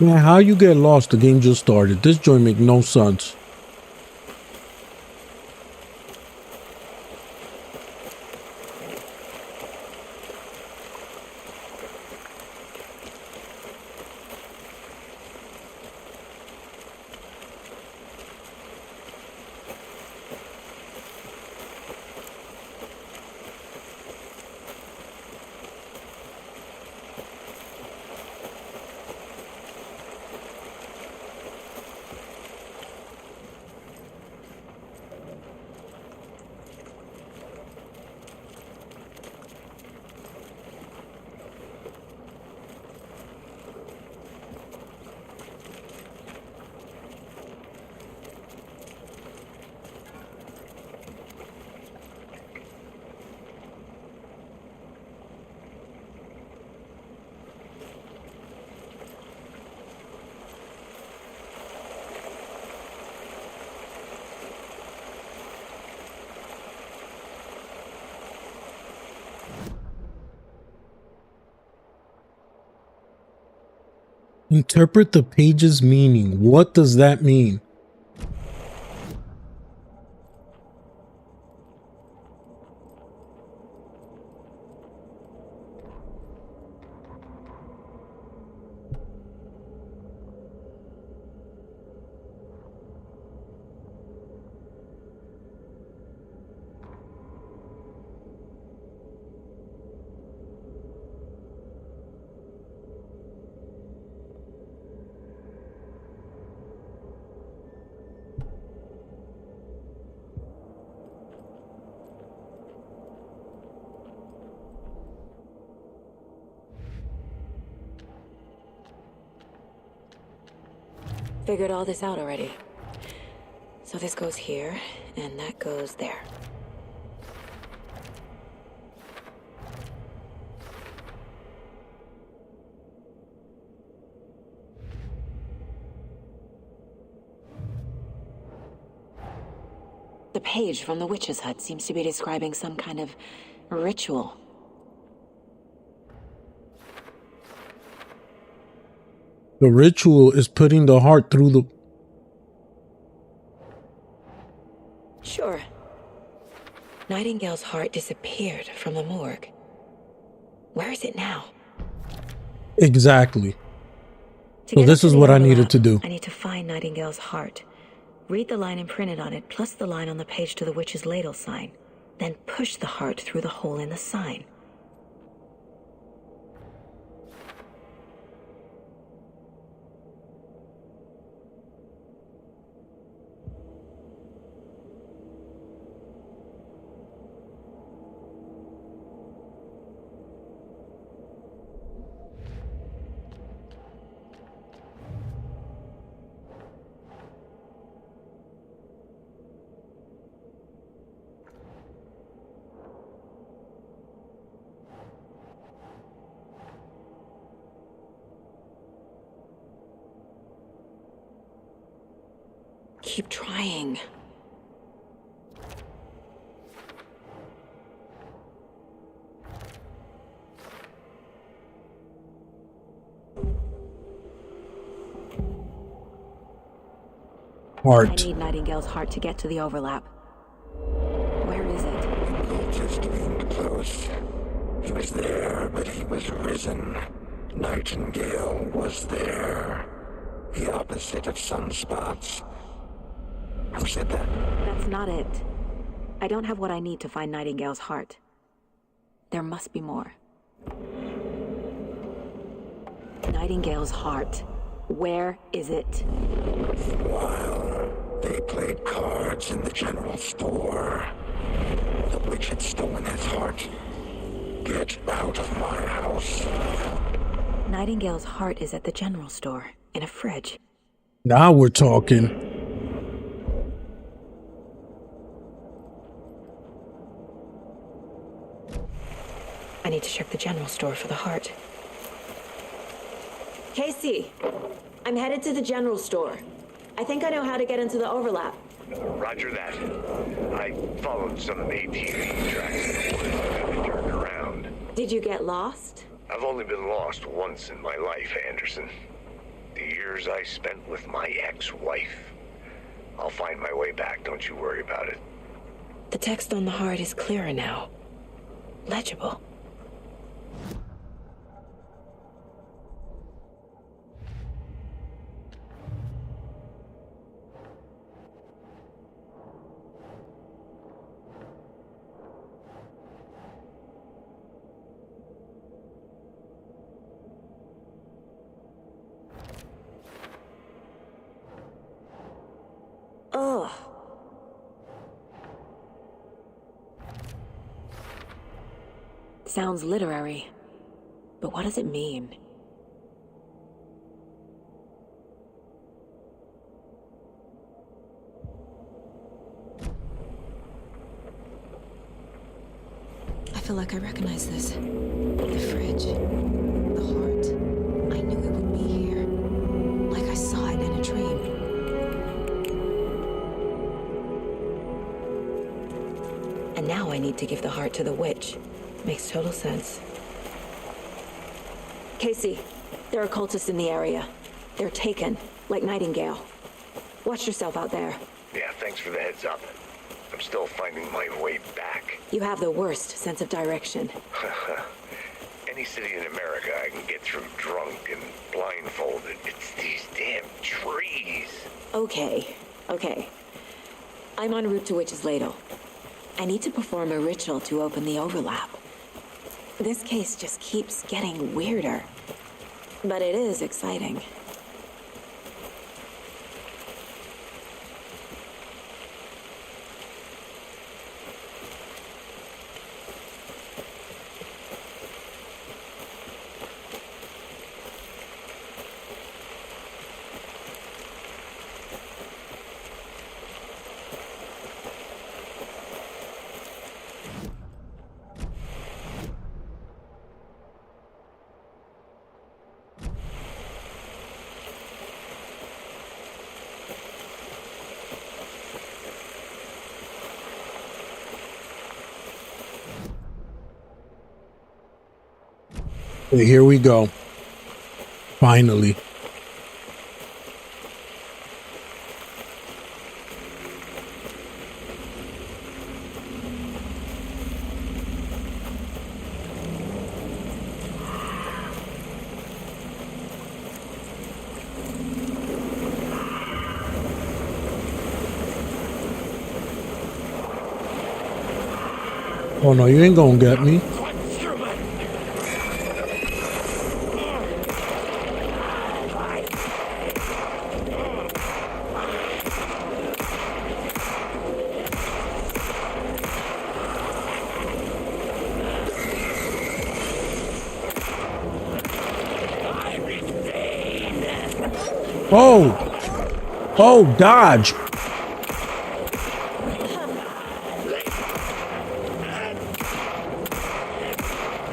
Man, how you get lost? The game just started. This joint make no sense. Interpret the page's meaning. What does that mean? Figured all this out already. So this goes here, and that goes there. The page from the witch's hut seems to be describing some kind of ritual. The ritual is putting the heart through the... Sure. Now Nightingale's heart disappeared from the morgue. Where is it now? Exactly. So this is what I needed to do. I need to find Nightingale's heart. Read the line imprinted on it, plus the line on the page to the witch's ladle sign. Then push the heart through the hole in the sign. Keep trying. Heart. I need Nightingale's heart to get to the overlap. Where is it? Just getting close. He was there, but he was risen. Nightingale was there. The opposite of sunspots. Who said that? That's not it. I don't have what I need to find Nightingale's heart. There must be more. Nightingale's heart. Where is it? While they played cards in the general store, the witch had stolen his heart. Get out of my house. Nightingale's heart is at the general store, in a fridge. Now we're talking. I need to check the general store for the heart. Casey, I'm headed to the general store. I think I know how to get into the overlap. Roger that. I followed some ATV tracks in the woods and turned around. Did you get lost? I've only been lost once in my life, Anderson. The years I spent with my ex-wife. I'll find my way back, don't you worry about it. The text on the heart is clearer now. Legible. Ugh. Sounds literary, but what does it mean? I feel like I recognize this. The fridge. The heart. I knew it would be here. Like I saw it in a dream. And now I need to give the heart to the witch. Makes total sense. Casey, there are cultists in the area. They're taken, like Nightingale. Watch yourself out there. Yeah, thanks for the heads up. I'm still finding my way back. You have the worst sense of direction. Any city in America I can get through drunk and blindfolded. It's these damn trees. Okay. I'm en route to Witch's Ladle. I need to perform a ritual to open the overlap. This case just keeps getting weirder. But it is exciting. Here we go. Finally. Oh no, you ain't gonna get me. Oh! Oh, dodge!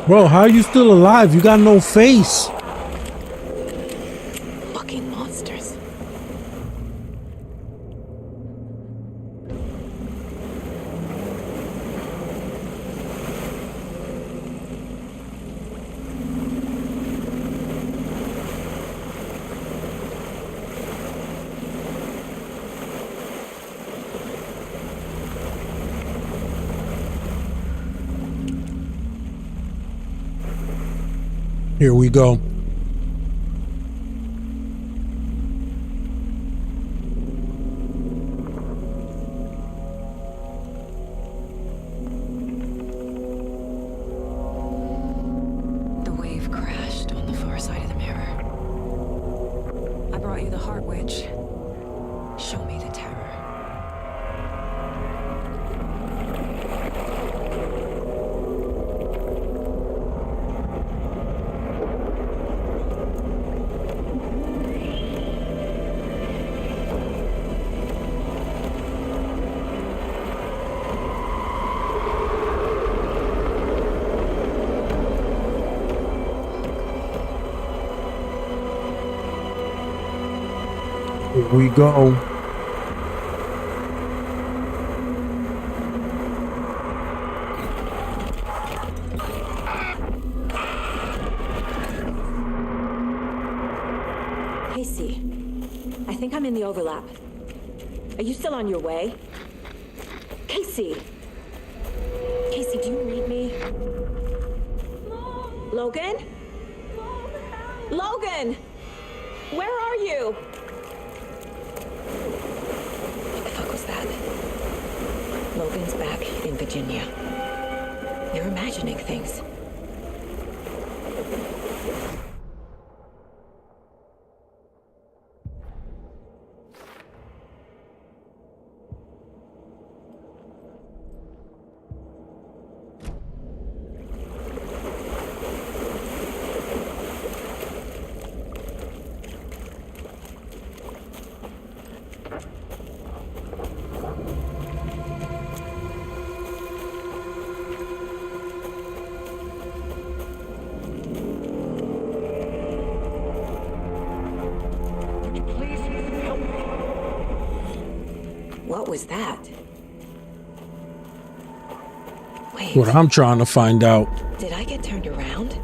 Bro, how are you still alive? You got no face. Fucking monsters. Here we go. The wave crashed on the far side of the mirror. I brought you the heart witch. Show me the terror. Here we go. Casey, I think I'm in the overlap. Are you still on your way? Casey! Casey, do you read me? Logan? Logan! Where are you? What the fuck was that? Logan's back in Virginia. You're imagining things. What was that? Wait. What I'm trying to find out. Did I get turned around?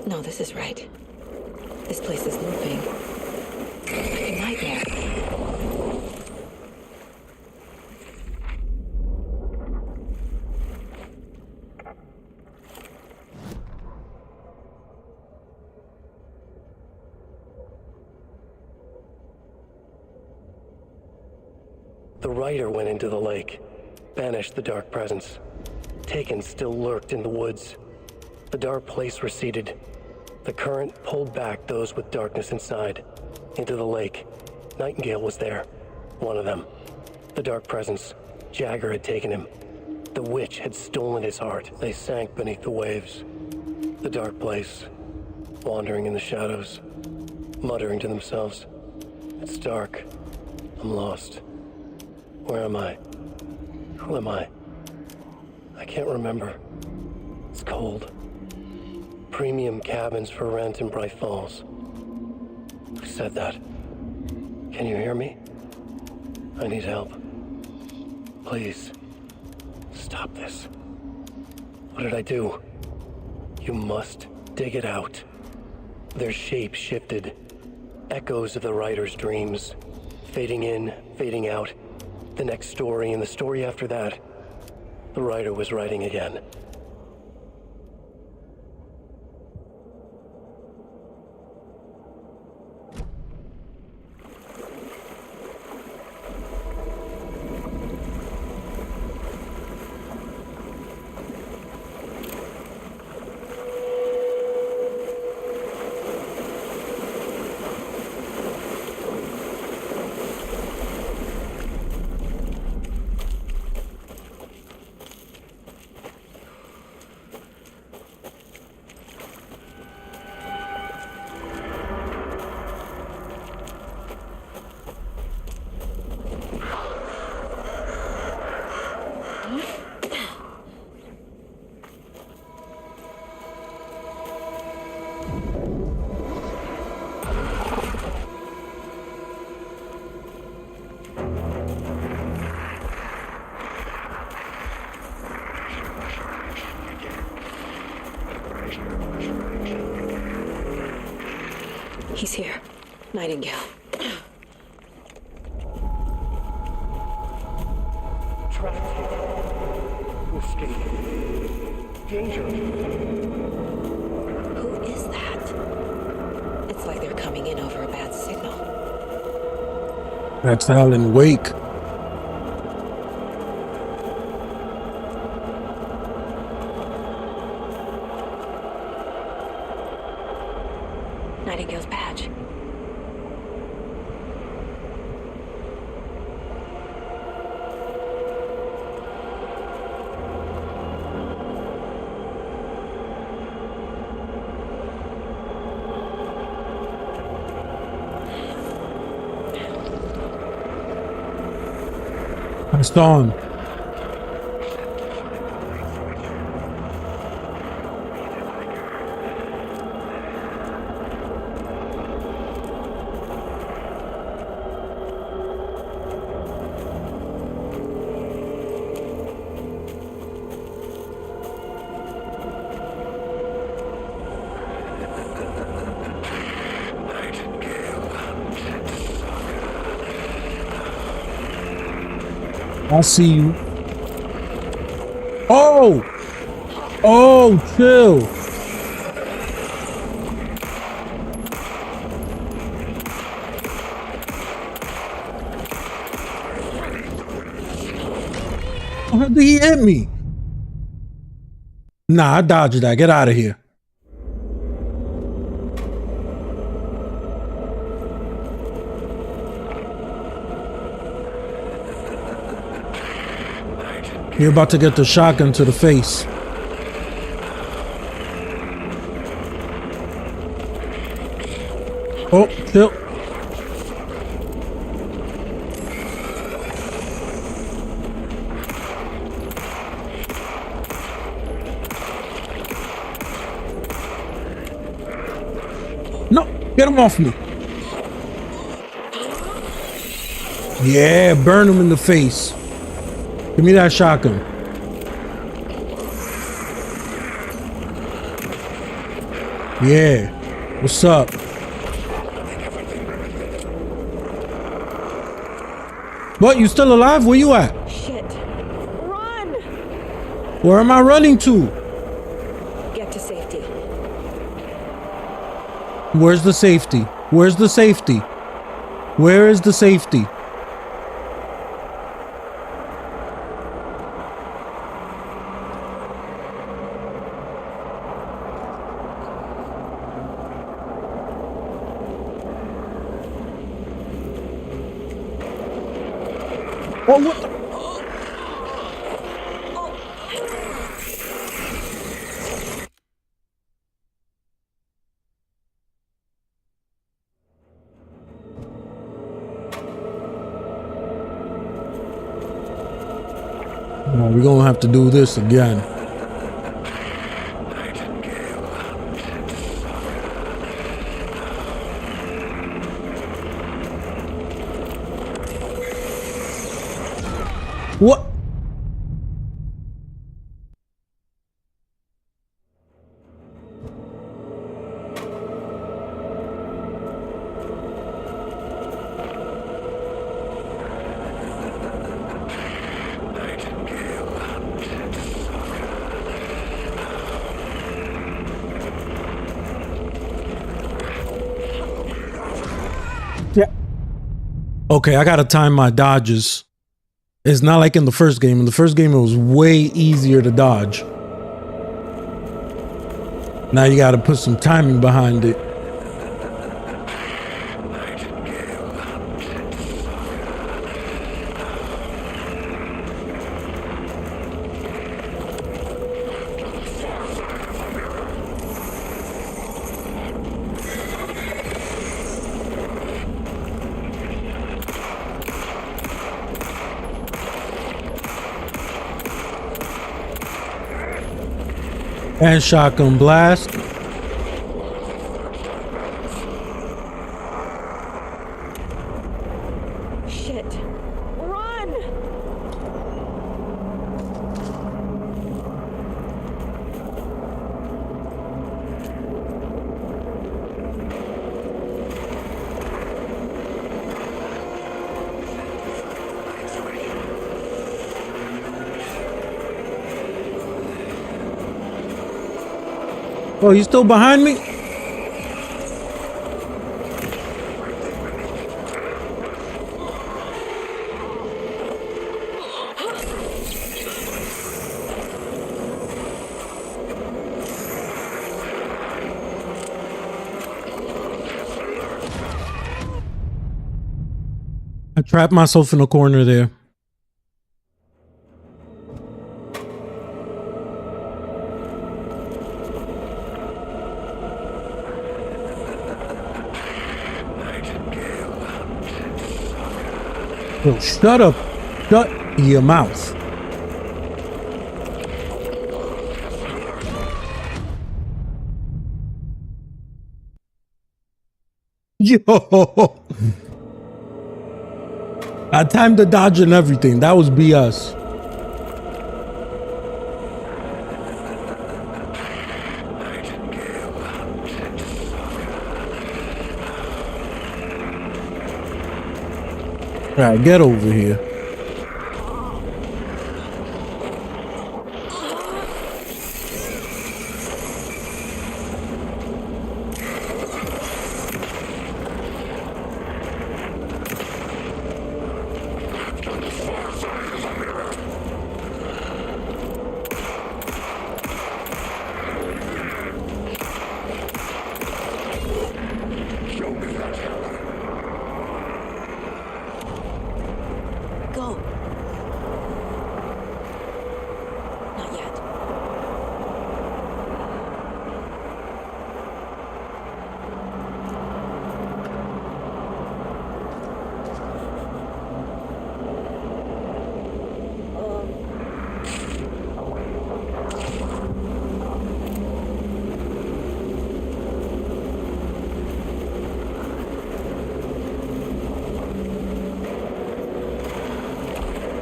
No, this is right. This place is looping. Like a nightmare. The writer went into the lake, banished the dark presence. Taken still lurked in the woods. The dark place receded. The current pulled back those with darkness inside, into the lake. Nightingale was there, one of them. The dark presence, Jagger had taken him. The witch had stolen his heart. They sank beneath the waves. The dark place, wandering in the shadows, muttering to themselves. It's dark. I'm lost. Where am I? Who am I? I can't remember. It's cold. Premium cabins for rent in Bright Falls. Who said that? Can you hear me? I need help. Please. Stop this. What did I do? You must dig it out. Their shape shifted. Echoes of the writer's dreams. Fading in, fading out. The next story and the story after that. The writer was writing again. He's here. Nightingale. Traffic. To escape. Danger. Who is that? It's like they're coming in over a bad signal. That's Alan Wake. Nightingale's badge. I saw him. I see you. Oh! Oh, chill. How did he hit me? Nah, I dodged that. Get out of here. You're about to get the shotgun to the face. Oh, chill. No, get him off me. Yeah, burn him in the face. Give me that shotgun. Yeah. What's up? What? You still alive? Where you at? Shit. Run! Where am I running to? Get to safety. Where's the safety? Where's the safety? Where is the safety? Oh, what the? No, we're gonna have to do this again. What? Yeah. Okay, I gotta time my dodges. It's not like in the first game. In the first game, it was way easier to dodge. Now you gotta put some timing behind it. And shotgun blast. Shit. Run! Oh, you still behind me? I trapped myself in a corner there. Yo, shut up. Shut your mouth. Yo. I timed the dodge and everything. That was BS. All right, get over here.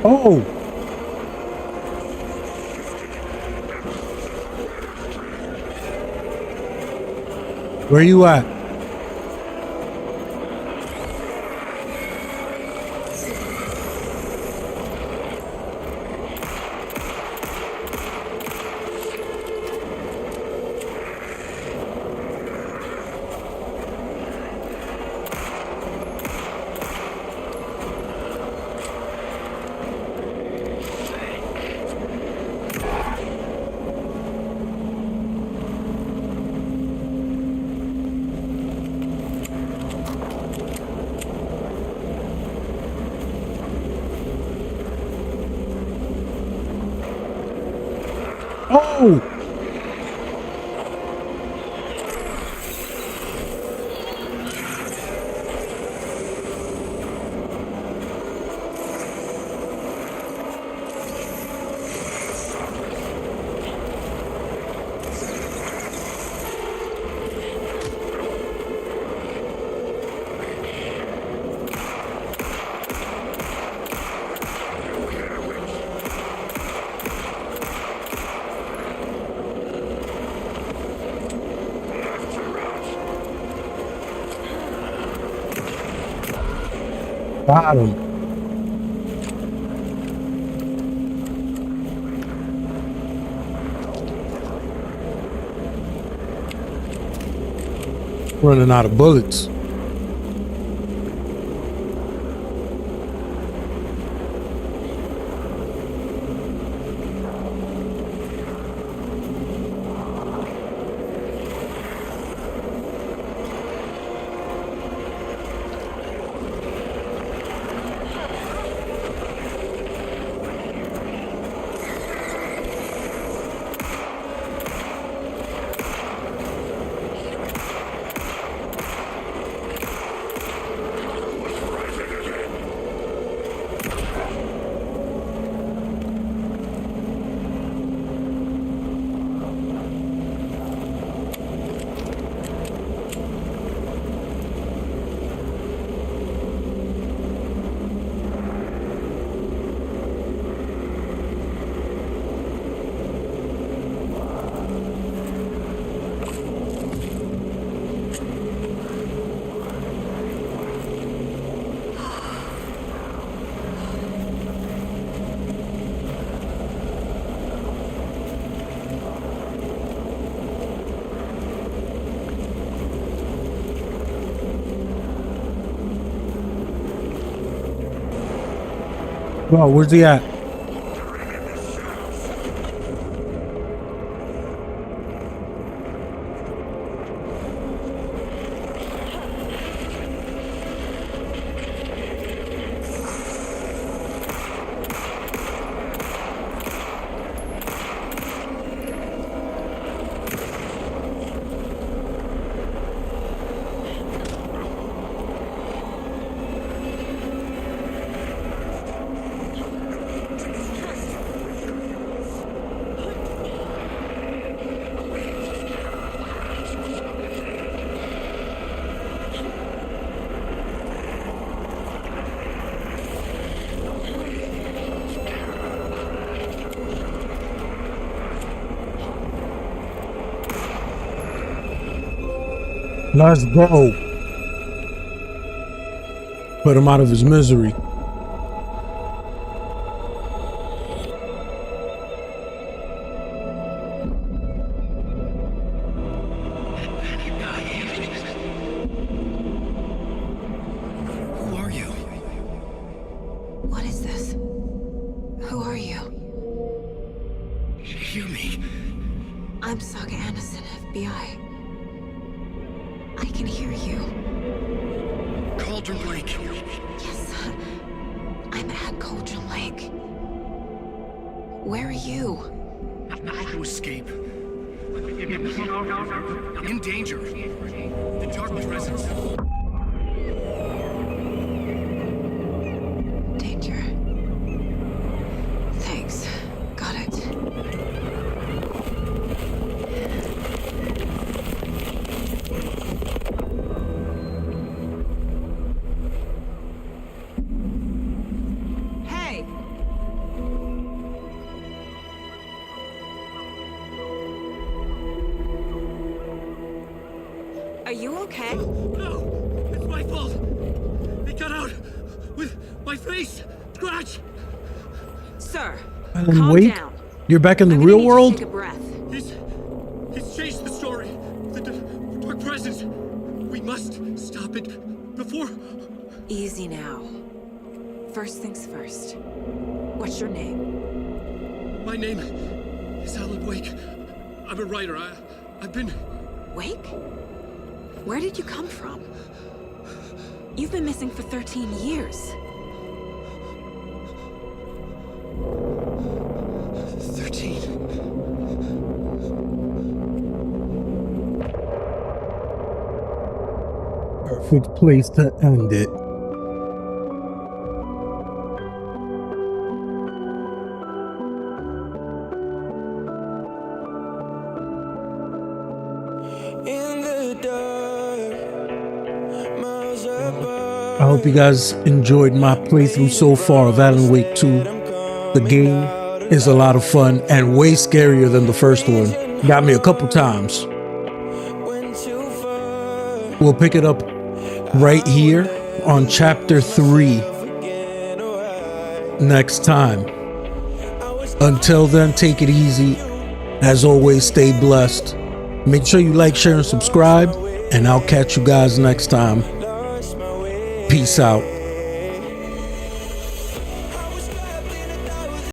Oh. Where you at? Oh! Got him. Running out of bullets. Oh, where's he at? Let's go. Put him out of his misery. Who are you? What is this? Who are you? Hear me. I'm Saga Anderson, FBI. I can hear you. Cauldron Lake. Yes, I'm at Cauldron Lake. Where are you? How to escape. In danger. The dark presence. Danger. Thanks. Got it. Hey! Are you okay? No! It's my fault! It got out! With my face! Scratch! Sir, Alan calm Wake? down. You're back in the I'm gonna real need you to world? take a breath. He's chased the story. The dark presence. We must stop it before... Easy now. First things first. What's your name? My name is Alan Wake. I'm a writer. I've been... Wake? Where did you come from? You've been missing for 13 years. 13. Perfect place to end it. I hope you guys enjoyed my playthrough so far of Alan Wake 2. The game is a lot of fun and way scarier than the first one. Got me a couple times. We'll pick it up right here on chapter 3 next time. Until then, take it easy. As always, stay blessed. Make sure you like, share, and subscribe, and I'll catch you guys next time. Peace out.